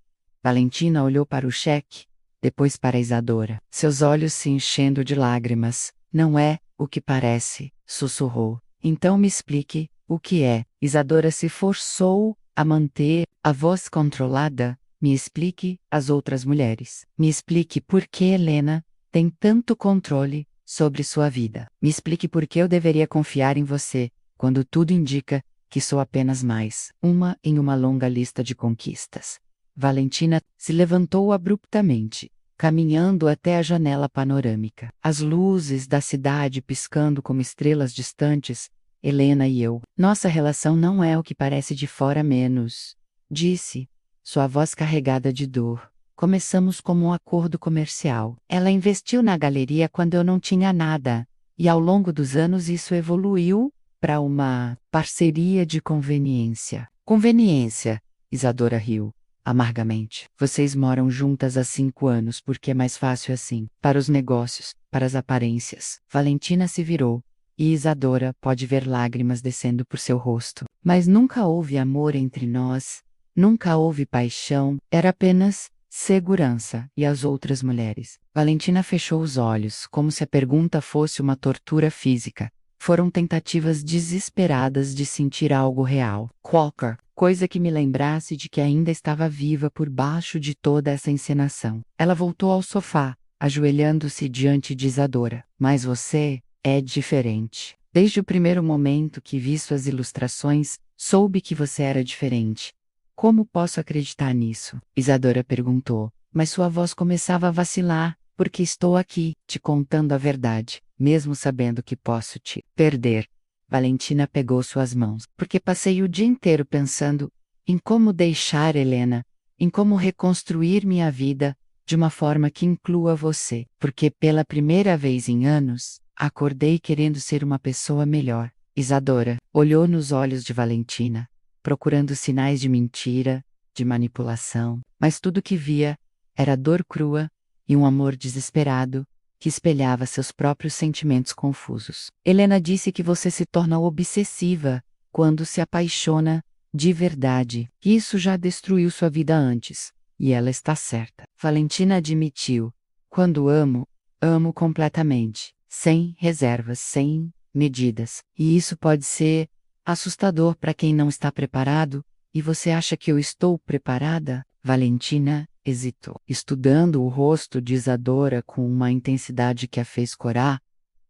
Valentina olhou para o cheque, depois para Isadora, seus olhos se enchendo de lágrimas. Não é o que parece, sussurrou. Então me explique, o que é? Isadora se forçou a manter a voz controlada. Me explique as outras mulheres. Me explique por que Helena tem tanto controle sobre sua vida. Me explique por que eu deveria confiar em você, quando tudo indica que sou apenas mais uma em uma longa lista de conquistas. Valentina se levantou abruptamente, caminhando até a janela panorâmica. As luzes da cidade piscando como estrelas distantes. Helena e eu. Nossa relação não é o que parece de fora menos, disse, sua voz carregada de dor. Começamos como um acordo comercial. Ela investiu na galeria quando eu não tinha nada, e ao longo dos anos isso evoluiu para uma parceria de conveniência. Conveniência, Isadora riu amargamente. Vocês moram juntas há 5 anos porque é mais fácil assim. Para os negócios, para as aparências. Valentina se virou, e Isadora pode ver lágrimas descendo por seu rosto. Mas nunca houve amor entre nós, nunca houve paixão, era apenas segurança. E as outras mulheres? Valentina fechou os olhos, como se a pergunta fosse uma tortura física. Foram tentativas desesperadas de sentir algo real. Qualquer coisa que me lembrasse de que ainda estava viva por baixo de toda essa encenação. Ela voltou ao sofá, ajoelhando-se diante de Isadora. Mas você é diferente. Desde o primeiro momento que vi suas ilustrações, soube que você era diferente. Como posso acreditar nisso? Isadora perguntou, mas sua voz começava a vacilar, porque estou aqui, te contando a verdade, mesmo sabendo que posso te perder. Valentina pegou suas mãos, porque passei o dia inteiro pensando em como deixar Helena, em como reconstruir minha vida de uma forma que inclua você, porque pela primeira vez em anos, acordei querendo ser uma pessoa melhor. Isadora olhou nos olhos de Valentina, procurando sinais de mentira, de manipulação, mas tudo que via era dor crua e um amor desesperado que espelhava seus próprios sentimentos confusos. Helena disse que você se torna obsessiva quando se apaixona de verdade. Isso já destruiu sua vida antes, e ela está certa. Valentina admitiu. Quando amo, amo completamente, sem reservas, sem medidas. E isso pode ser assustador para quem não está preparado. E você acha que eu estou preparada? Valentina hesitou, estudando o rosto de Isadora com uma intensidade que a fez corar.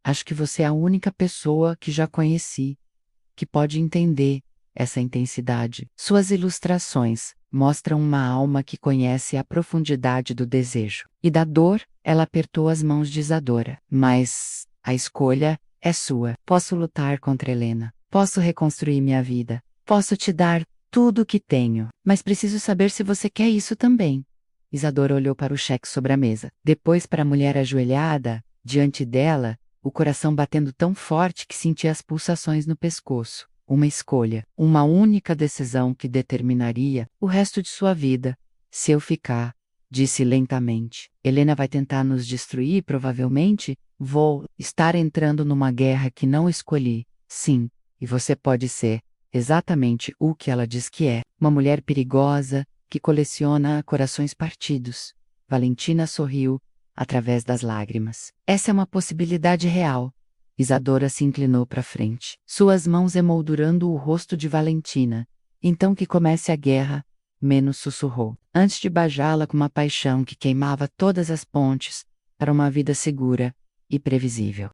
Acho que você é a única pessoa que já conheci que pode entender essa intensidade. Suas ilustrações mostram uma alma que conhece a profundidade do desejo e da dor. Ela apertou as mãos de Isadora. Mas a escolha é sua. Posso lutar contra Helena. Posso reconstruir minha vida. Posso te dar tudo o que tenho. Mas preciso saber se você quer isso também. Isadora olhou para o cheque sobre a mesa, depois para a mulher ajoelhada, diante dela, o coração batendo tão forte que sentia as pulsações no pescoço. Uma escolha, uma única decisão que determinaria o resto de sua vida. Se eu ficar, disse lentamente, Helena vai tentar nos destruir provavelmente. Vou estar entrando numa guerra que não escolhi. Sim, e você pode ser exatamente o que ela diz que é, uma mulher perigosa, que coleciona corações partidos. Valentina sorriu, através das lágrimas. Essa é uma possibilidade real. Isadora se inclinou para frente, suas mãos emoldurando o rosto de Valentina. Então que comece a guerra, menos sussurrou, antes de beijá-la com uma paixão que queimava todas as pontes para uma vida segura e previsível.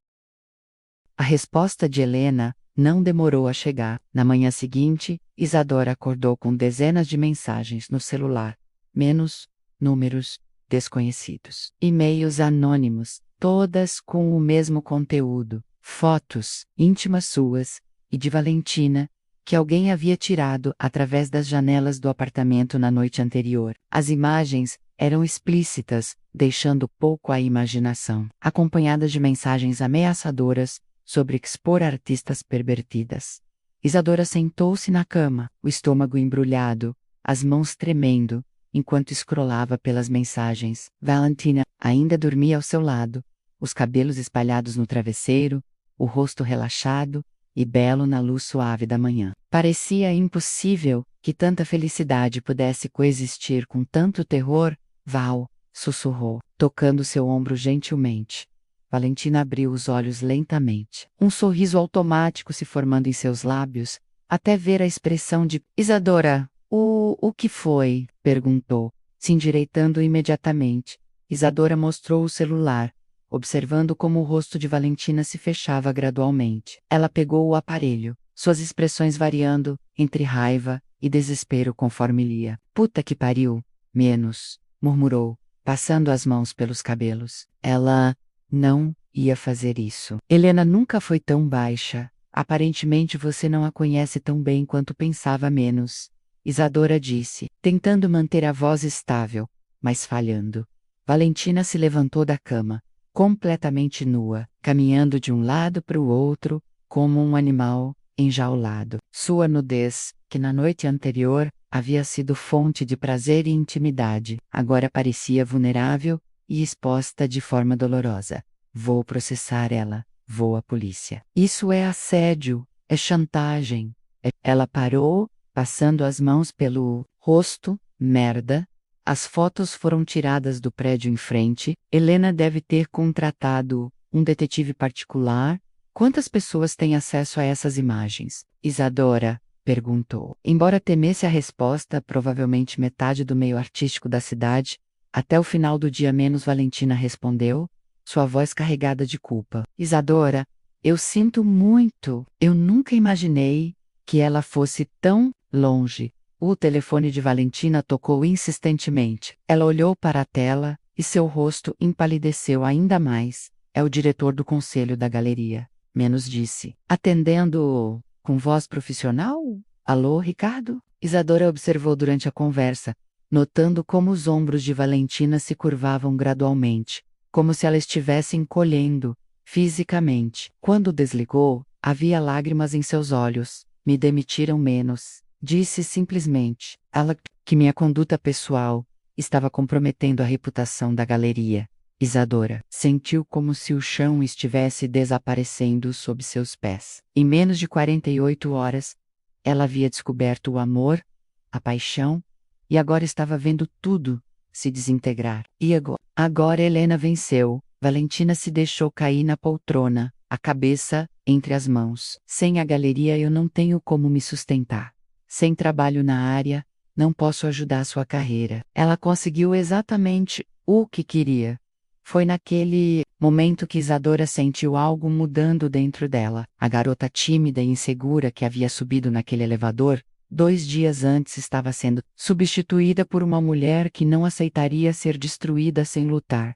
A resposta de Helena não demorou a chegar. Na manhã seguinte, Isadora acordou com dezenas de mensagens no celular. Menos números desconhecidos. E-mails anônimos, todas com o mesmo conteúdo. Fotos íntimas suas e de Valentina, que alguém havia tirado através das janelas do apartamento na noite anterior. As imagens eram explícitas, deixando pouco à imaginação, acompanhadas de mensagens ameaçadoras sobre expor artistas pervertidas. Isadora sentou-se na cama, o estômago embrulhado, as mãos tremendo, enquanto escrolava pelas mensagens. Valentina ainda dormia ao seu lado, os cabelos espalhados no travesseiro, o rosto relaxado e belo na luz suave da manhã. Parecia impossível que tanta felicidade pudesse coexistir com tanto terror. Val, sussurrou, tocando seu ombro gentilmente. Valentina abriu os olhos lentamente, um sorriso automático se formando em seus lábios, até ver a expressão de Isadora. O que foi? Perguntou, se endireitando imediatamente. Isadora mostrou o celular, observando como o rosto de Valentina se fechava gradualmente. Ela pegou o aparelho, suas expressões variando entre raiva e desespero conforme lia. Puta que pariu! Menos, murmurou, passando as mãos pelos cabelos. Ela não ia fazer isso. Helena nunca foi tão baixa. Aparentemente você não a conhece tão bem quanto pensava. Menos, Isadora disse, tentando manter a voz estável, mas falhando. Valentina se levantou da cama, completamente nua, caminhando de um lado para o outro, como um animal enjaulado. Sua nudez, que na noite anterior havia sido fonte de prazer e intimidade, agora parecia vulnerável e exposta de forma dolorosa. Vou processar ela, vou à polícia. Isso é assédio, é chantagem. Ela parou, passando as mãos pelo rosto. Merda. As fotos foram tiradas do prédio em frente. Helena deve ter contratado um detetive particular. Quantas pessoas têm acesso a essas imagens? Isadora perguntou. Embora temesse a resposta, provavelmente metade do meio artístico da cidade, até o final do dia. Menos, Valentina respondeu, sua voz carregada de culpa. Isadora, eu sinto muito. Eu nunca imaginei que ela fosse tão longe. O telefone de Valentina tocou insistentemente. Ela olhou para a tela e seu rosto empalideceu ainda mais. É o diretor do conselho da galeria. Menos disse, atendendo com voz profissional. Alô, Ricardo? Isadora observou durante a conversa, notando como os ombros de Valentina se curvavam gradualmente, como se ela estivesse encolhendo, fisicamente. Quando desligou, havia lágrimas em seus olhos. Me demitiram. Menos, disse simplesmente. Ela, que minha conduta pessoal estava comprometendo a reputação da galeria. Isadora sentiu como se o chão estivesse desaparecendo sob seus pés. Em menos de 48 horas, ela havia descoberto o amor, a paixão, e agora estava vendo tudo se desintegrar. E agora Helena venceu. Valentina se deixou cair na poltrona, a cabeça entre as mãos. Sem a galeria eu não tenho como me sustentar. Sem trabalho na área, não posso ajudar sua carreira. Ela conseguiu exatamente o que queria. Foi naquele momento que Isadora sentiu algo mudando dentro dela. A garota tímida e insegura que havia subido naquele elevador 2 dias antes estava sendo substituída por uma mulher que não aceitaria ser destruída sem lutar.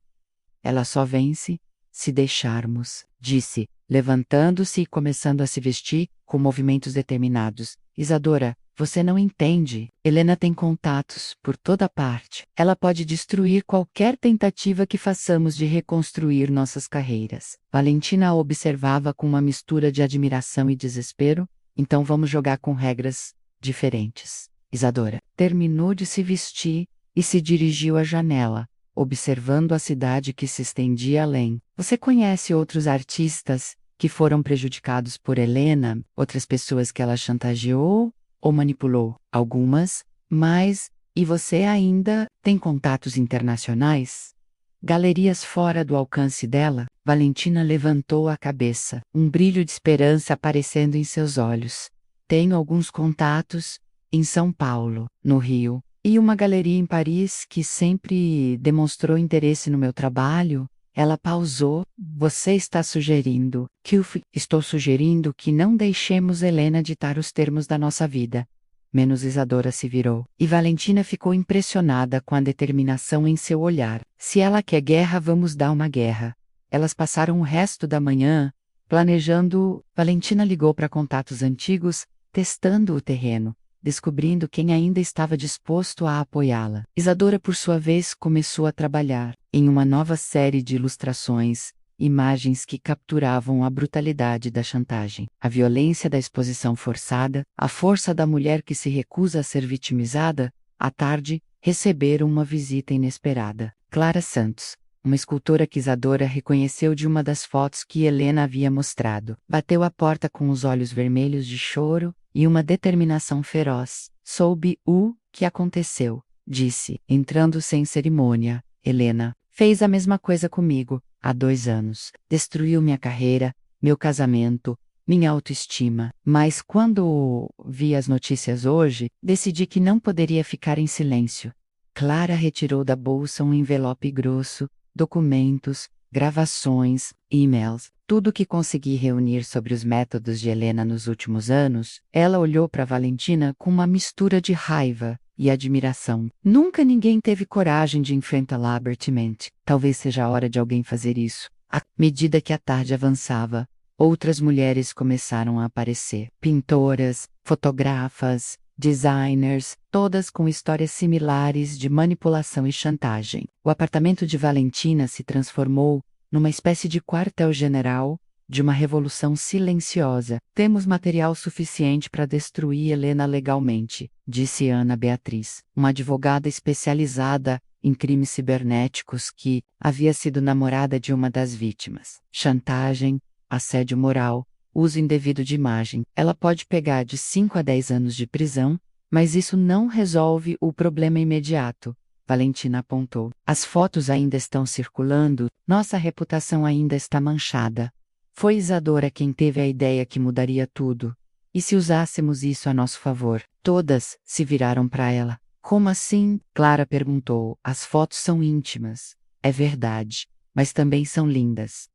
Ela só vence se deixarmos, disse, levantando-se e começando a se vestir com movimentos determinados. Isadora, você não entende. Helena tem contatos por toda parte. Ela pode destruir qualquer tentativa que façamos de reconstruir nossas carreiras. Valentina a observava com uma mistura de admiração e desespero. Então vamos jogar com regras diferentes. Isadora terminou de se vestir e se dirigiu à janela, observando a cidade que se estendia além. Você conhece outros artistas que foram prejudicados por Helena? Outras pessoas que ela chantageou ou manipulou? Algumas, mas e você ainda tem contatos internacionais? Galerias fora do alcance dela? Valentina levantou a cabeça, um brilho de esperança aparecendo em seus olhos. Tenho alguns contatos em São Paulo, no Rio, e uma galeria em Paris que sempre demonstrou interesse no meu trabalho. Ela pausou. Você está sugerindo que estou sugerindo que não deixemos Helena ditar os termos da nossa vida. Menos Isadora se virou, e Valentina ficou impressionada com a determinação em seu olhar. Se ela quer guerra, vamos dar uma guerra. Elas passaram o resto da manhã planejando. Valentina ligou para contatos antigos, testando o terreno, descobrindo quem ainda estava disposto a apoiá-la. Isadora, por sua vez, começou a trabalhar em uma nova série de ilustrações imagens que capturavam a brutalidade da chantagem, a violência da exposição forçada, a força da mulher que se recusa a ser vitimizada. À tarde, receberam uma visita inesperada. Clara Santos, uma escultora que Isadora reconheceu de uma das fotos que Helena havia mostrado. Bateu à porta com os olhos vermelhos de choro e uma determinação feroz. Soube o que aconteceu, disse, entrando sem cerimônia. Helena fez a mesma coisa comigo, há 2 anos. Destruiu minha carreira, meu casamento, minha autoestima. Mas quando vi as notícias hoje, decidi que não poderia ficar em silêncio. Clara retirou da bolsa um envelope grosso, documentos, gravações, e-mails, tudo que consegui reunir sobre os métodos de Helena nos últimos anos. Ela olhou para Valentina com uma mistura de raiva e admiração. Nunca ninguém teve coragem de enfrentá-la abertamente. Talvez seja a hora de alguém fazer isso. À medida que a tarde avançava, outras mulheres começaram a aparecer. Pintoras, fotógrafas, designers, todas com histórias similares de manipulação e chantagem. O apartamento de Valentina se transformou numa espécie de quartel-general de uma revolução silenciosa. Temos material suficiente para destruir Helena legalmente, disse Ana Beatriz, uma advogada especializada em crimes cibernéticos que havia sido namorada de uma das vítimas. Chantagem, assédio moral, uso indevido de imagem. Ela pode pegar de 5 a 10 anos de prisão, mas isso não resolve o problema imediato. Valentina apontou. As fotos ainda estão circulando, nossa reputação ainda está manchada. Foi Isadora quem teve a ideia que mudaria tudo. E se usássemos isso a nosso favor? Todas se viraram para ela. Como assim? Clara perguntou. As fotos são íntimas. É verdade, mas também são lindas.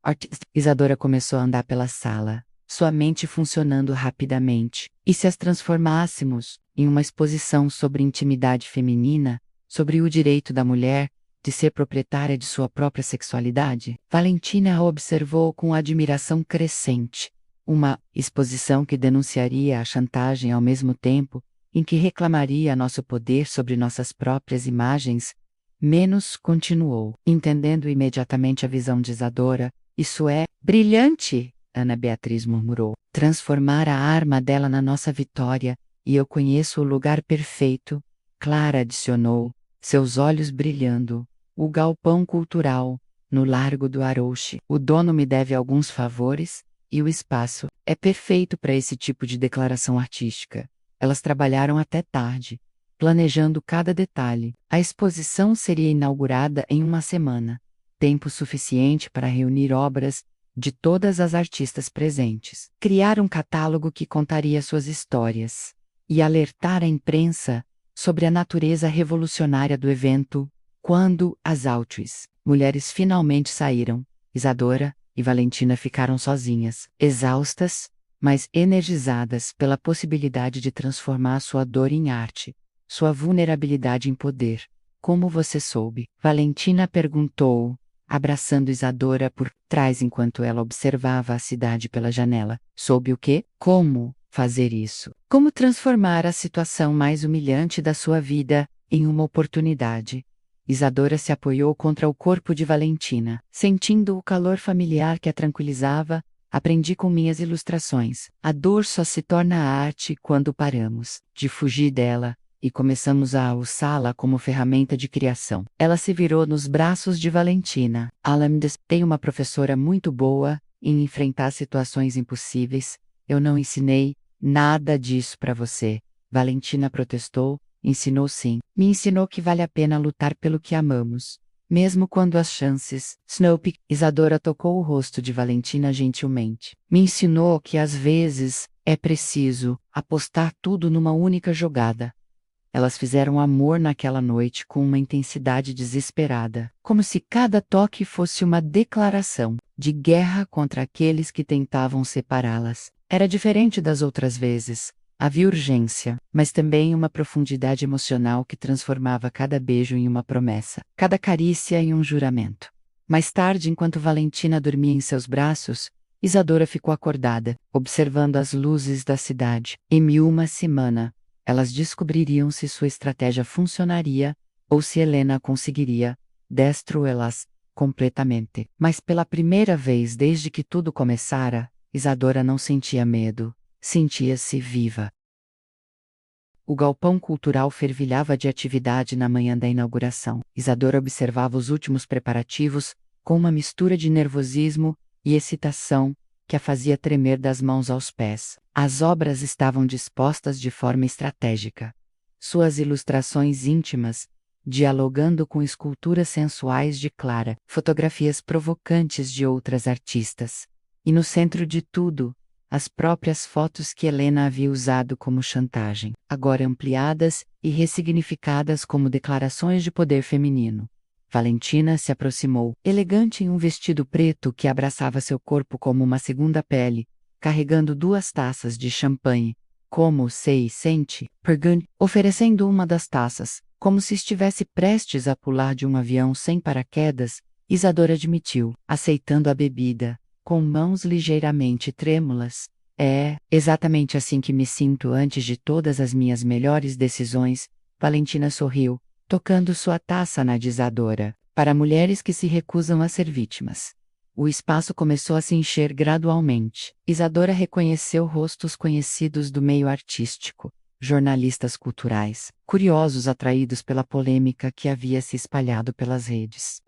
Isadora começou a andar pela sala, sua mente funcionando rapidamente. E se as transformássemos em uma exposição sobre intimidade feminina, sobre o direito da mulher de ser proprietária de sua própria sexualidade? Valentina a observou com admiração crescente. Uma exposição que denunciaria a chantagem ao mesmo tempo em que reclamaria nosso poder sobre nossas próprias imagens. Menos continuou, entendendo imediatamente a visão de Isadora. Isso é brilhante, Ana Beatriz murmurou. Transformar a arma dela na nossa vitória, e eu conheço o lugar perfeito. Clara adicionou, seus olhos brilhando. O galpão cultural, no Largo do Arouche. O dono me deve alguns favores, e o espaço é perfeito para esse tipo de declaração artística. Elas trabalharam até tarde, planejando cada detalhe. A exposição seria inaugurada em 1 semana, tempo suficiente para reunir obras de todas as artistas presentes, criar um catálogo que contaria suas histórias e alertar a imprensa sobre a natureza revolucionária do evento. Quando as mulheres finalmente saíram, Isadora e Valentina ficaram sozinhas, exaustas, mas energizadas pela possibilidade de transformar sua dor em arte, sua vulnerabilidade em poder. Como você soube? Valentina perguntou, abraçando Isadora por trás enquanto ela observava a cidade pela janela. Soube o quê? Como fazer isso? Como transformar a situação mais humilhante da sua vida em uma oportunidade? Isadora se apoiou contra o corpo de Valentina. Sentindo o calor familiar que a tranquilizava, aprendi com minhas ilustrações. A dor só se torna arte quando paramos de fugir dela e começamos a usá-la como ferramenta de criação. Ela se virou nos braços de Valentina. Alamdes tem uma professora muito boa em enfrentar situações impossíveis. Eu não ensinei nada disso para você. Valentina protestou. Ensinou sim. Me ensinou que vale a pena lutar pelo que amamos, mesmo quando as chances. Snoopy. Isadora tocou o rosto de Valentina gentilmente. Me ensinou que às vezes é preciso apostar tudo numa única jogada. Elas fizeram amor naquela noite com uma intensidade desesperada, como se cada toque fosse uma declaração de guerra contra aqueles que tentavam separá-las. Era diferente das outras vezes. Havia urgência, mas também uma profundidade emocional que transformava cada beijo em uma promessa, cada carícia em um juramento. Mais tarde, enquanto Valentina dormia em seus braços, Isadora ficou acordada, observando as luzes da cidade. Em 1 semana, elas descobririam se sua estratégia funcionaria ou se Helena conseguiria destruí-las completamente. Mas pela primeira vez desde que tudo começara, Isadora não sentia medo, sentia-se viva. O galpão cultural fervilhava de atividade na manhã da inauguração. Isadora observava os últimos preparativos, com uma mistura de nervosismo e excitação, que a fazia tremer das mãos aos pés. As obras estavam dispostas de forma estratégica. Suas ilustrações íntimas, dialogando com esculturas sensuais de Clara, fotografias provocantes de outras artistas. E no centro de tudo, as próprias fotos que Helena havia usado como chantagem, agora ampliadas e ressignificadas como declarações de poder feminino. Valentina se aproximou, elegante em um vestido preto que abraçava seu corpo como uma segunda pele, carregando 2 taças de champanhe, como se sente, perguntou, oferecendo uma das taças, como se estivesse prestes a pular de um avião sem paraquedas. Isadora admitiu, aceitando a bebida, com mãos ligeiramente trêmulas. É exatamente assim que me sinto antes de todas as minhas melhores decisões. Valentina sorriu, tocando sua taça na de Isadora. Para mulheres que se recusam a ser vítimas. O espaço começou a se encher gradualmente. Isadora reconheceu rostos conhecidos do meio artístico, jornalistas culturais, curiosos atraídos pela polêmica que havia se espalhado pelas redes.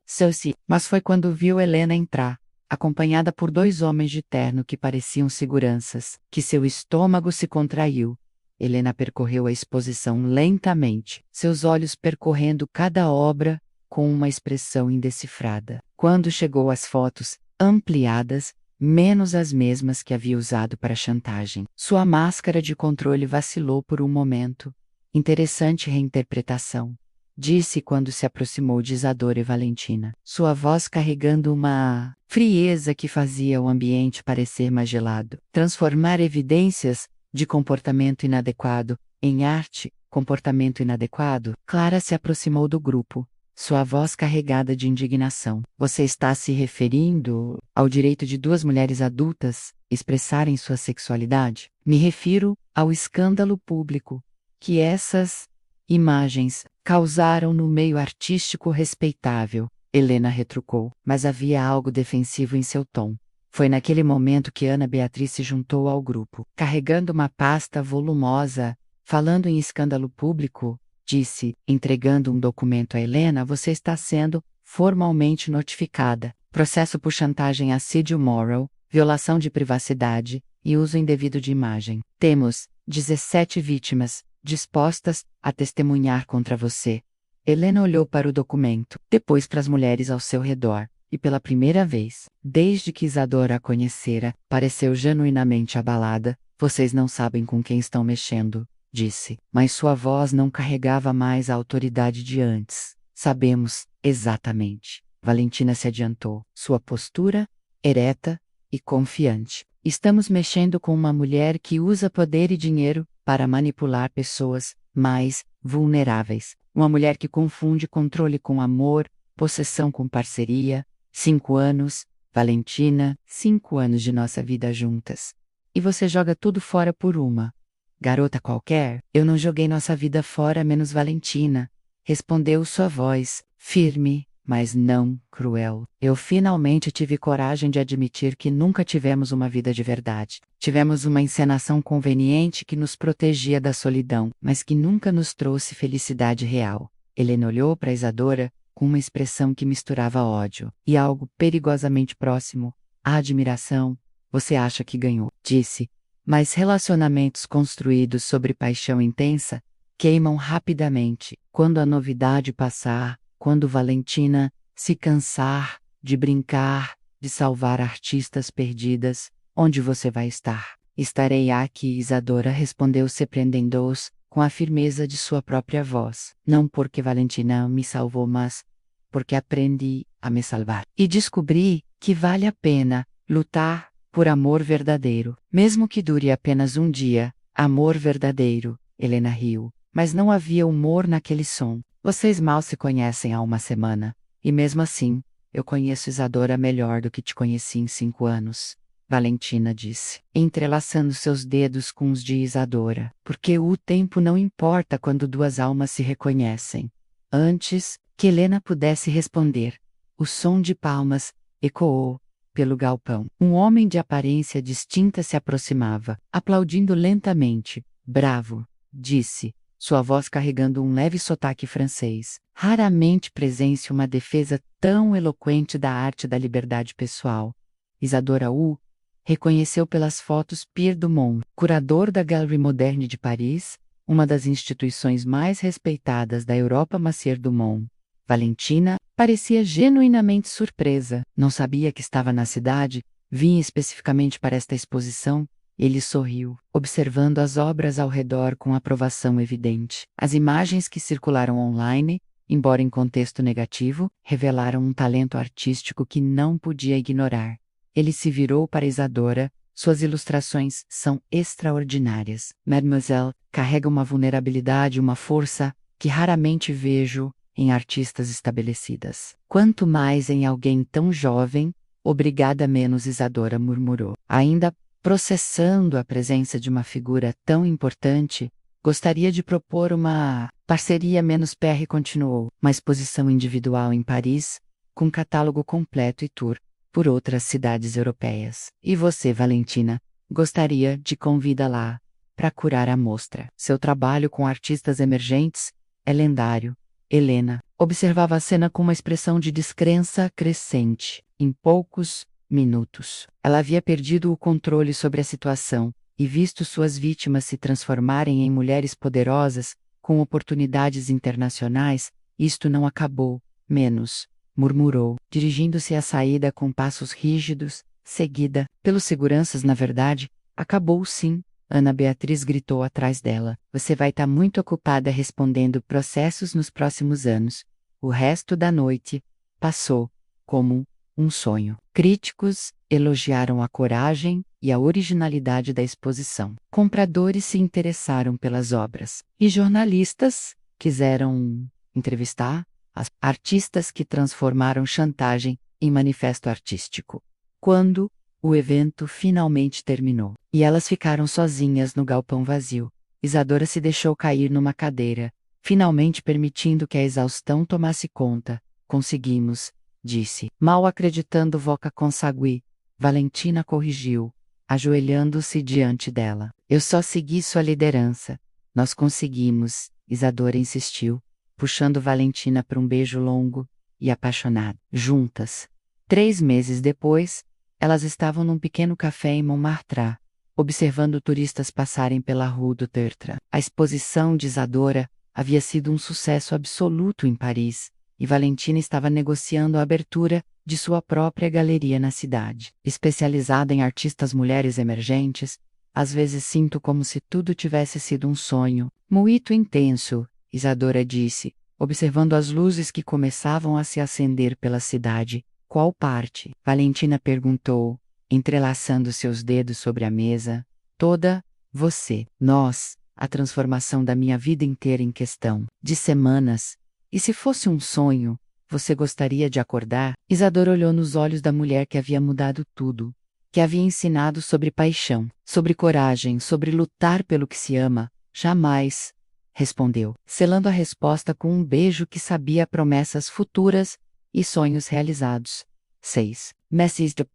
Mas foi quando viu Helena entrar, acompanhada por 2 homens de terno que pareciam seguranças, que seu estômago se contraiu. Helena percorreu a exposição lentamente, seus olhos percorrendo cada obra, com uma expressão indecifrada. Quando chegou às fotos, ampliadas, menos as mesmas que havia usado para chantagem, sua máscara de controle vacilou por um momento. Interessante reinterpretação, disse quando se aproximou de Isadora e Valentina, sua voz carregando uma frieza que fazia o ambiente parecer mais gelado. Transformar evidências de comportamento inadequado em arte, comportamento inadequado. Clara se aproximou do grupo, sua voz carregada de indignação. Você está se referindo ao direito de 2 mulheres adultas expressarem sua sexualidade? Me refiro ao escândalo público que essas imagens causaram no meio artístico respeitável. Helena retrucou, mas havia algo defensivo em seu tom. Foi naquele momento que Ana Beatriz se juntou ao grupo, carregando uma pasta volumosa. Falando em escândalo público, disse, entregando um documento a Helena, você está sendo formalmente notificada. Processo por chantagem, assédio moral, violação de privacidade e uso indevido de imagem. Temos 17 vítimas dispostas a testemunhar contra você. Helena olhou para o documento, depois para as mulheres ao seu redor, e pela primeira vez, desde que Isadora a conhecera, pareceu genuinamente abalada. Vocês não sabem com quem estão mexendo, disse, mas sua voz não carregava mais a autoridade de antes. Sabemos, exatamente. Valentina se adiantou, sua postura, ereta e confiante. Estamos mexendo com uma mulher que usa poder e dinheiro para manipular pessoas mais vulneráveis. Uma mulher que confunde controle com amor, possessão com parceria. 5 anos, Valentina, 5 anos de nossa vida juntas. E você joga tudo fora por uma garota qualquer? Eu não joguei nossa vida fora menos Valentina, respondeu sua voz, firme, mas não cruel. Eu finalmente tive coragem de admitir que nunca tivemos uma vida de verdade. Tivemos uma encenação conveniente que nos protegia da solidão, mas que nunca nos trouxe felicidade real. Helena olhou para Isadora com uma expressão que misturava ódio e algo perigosamente próximo, a admiração. Você acha que ganhou, disse. Mas relacionamentos construídos sobre paixão intensa queimam rapidamente. Quando a novidade passar, quando Valentina se cansar de brincar, de salvar artistas perdidas, onde você vai estar? Estarei aqui, Isadora respondeu, surpreendendo-os com a firmeza de sua própria voz. Não porque Valentina me salvou, mas porque aprendi a me salvar. E descobri que vale a pena lutar por amor verdadeiro, mesmo que dure apenas um dia. Amor verdadeiro, Helena riu, mas não havia humor naquele som. Vocês mal se conhecem há uma semana, e mesmo assim, eu conheço Isadora melhor do que te conheci em 5 anos. Valentina disse, entrelaçando seus dedos com os de Isadora, porque o tempo não importa quando 2 almas se reconhecem. Antes que Helena pudesse responder, O som de palmas ecoou pelo galpão. Um homem de aparência distinta se aproximava, aplaudindo lentamente. Bravo, disse, sua voz carregando um leve sotaque francês. Raramente presencio uma defesa tão eloquente da arte da liberdade pessoal. Isadora Wu reconheceu pelas fotos Pierre Dumont, curador da Galerie Moderne de Paris, uma das instituições mais respeitadas da Europa. Monsieur Dumont. Valentina parecia genuinamente surpresa. Não sabia que estava na cidade, vinha especificamente para esta exposição. Ele sorriu, observando as obras ao redor com aprovação evidente. As imagens que circularam online, embora em contexto negativo, revelaram um talento artístico que não podia ignorar. Ele se virou para Isadora. Suas ilustrações são extraordinárias. Mademoiselle carrega uma vulnerabilidade e uma força que raramente vejo em artistas estabelecidas. Quanto mais em alguém tão jovem. Obrigada menos, Isadora murmurou. Ainda processando a presença de uma figura tão importante, gostaria de propor uma parceria menos. Perry continuou. Uma exposição individual em Paris, com catálogo completo e tour por outras cidades europeias. E você, Valentina, gostaria de convidá-la para curar a mostra. Seu trabalho com artistas emergentes é lendário. Helena observava a cena com uma expressão de descrença crescente. Em poucos minutos, ela havia perdido o controle sobre a situação e visto suas vítimas se transformarem em mulheres poderosas, com oportunidades internacionais. Isto não acabou, menos, murmurou, dirigindo-se à saída com passos rígidos, seguida pelos seguranças. Na verdade, acabou sim. Ana Beatriz gritou atrás dela. Você vai estar muito ocupada respondendo processos nos próximos anos. O resto da noite passou como um sonho. Críticos elogiaram a coragem e a originalidade da exposição. Compradores se interessaram pelas obras. E jornalistas quiseram entrevistar as artistas que transformaram chantagem em manifesto artístico. Quando o evento finalmente terminou e elas ficaram sozinhas no galpão vazio, Isadora se deixou cair numa cadeira, finalmente permitindo que a exaustão tomasse conta. Conseguimos, disse, mal acreditando. Voca consagui. Valentina corrigiu, ajoelhando-se diante dela. Eu só segui sua liderança. Nós conseguimos, Isadora insistiu, puxando Valentina para um beijo longo e apaixonado. Juntas. 3 meses depois, elas estavam num pequeno café em Montmartre, observando turistas passarem pela Rue du Tertre. A exposição de Isadora havia sido um sucesso absoluto em Paris, e Valentina estava negociando a abertura de sua própria galeria na cidade. Especializada em artistas mulheres emergentes, às vezes sinto como se tudo tivesse sido um sonho. Muito intenso, Isadora disse, observando as luzes que começavam a se acender pela cidade. Qual parte? Valentina perguntou, entrelaçando seus dedos sobre a mesa. Toda, você, nós, a transformação da minha vida inteira em questão de semanas. E se fosse um sonho, você gostaria de acordar? Isadora olhou nos olhos da mulher que havia mudado tudo, que havia ensinado sobre paixão, sobre coragem, sobre lutar pelo que se ama. Jamais, respondeu, selando a resposta com um beijo que sabia promessas futuras e sonhos realizados. 6.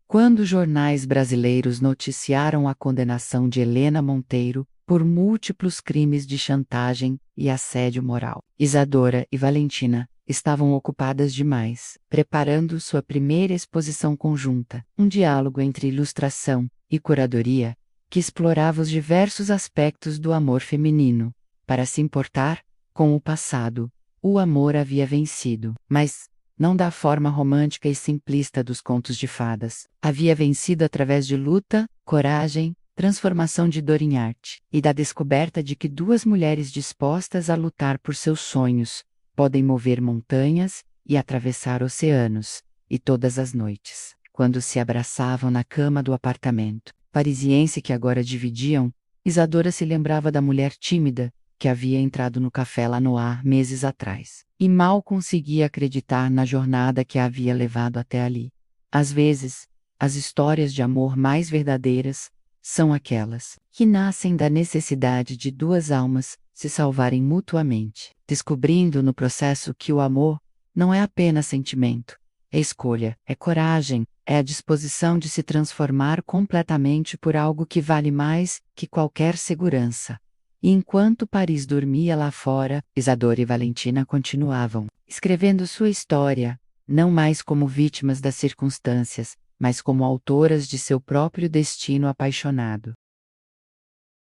Quando jornais brasileiros noticiaram a condenação de Helena Monteiro por múltiplos crimes de chantagem e assédio moral, Isadora e Valentina estavam ocupadas demais, preparando sua primeira exposição conjunta, um diálogo entre ilustração e curadoria, que explorava os diversos aspectos do amor feminino. Para se importar com o passado, o amor havia vencido, mas não da forma romântica e simplista dos contos de fadas. Havia vencido através de luta, coragem, transformação de dor em arte, e da descoberta de que 2 mulheres dispostas a lutar por seus sonhos podem mover montanhas e atravessar oceanos. E todas as noites, quando se abraçavam na cama do apartamento parisiense que agora dividiam, Isadora se lembrava da mulher tímida que havia entrado no café La Noire meses atrás, e mal conseguia acreditar na jornada que a havia levado até ali. Às vezes, as histórias de amor mais verdadeiras são aquelas que nascem da necessidade de 2 almas se salvarem mutuamente, descobrindo no processo que o amor não é apenas sentimento, É escolha, é coragem, é a disposição de se transformar completamente por algo que vale mais que qualquer segurança. E enquanto Paris dormia lá fora, Isadora e Valentina continuavam escrevendo sua história, não mais como vítimas das circunstâncias, mas como autoras de seu próprio destino apaixonado.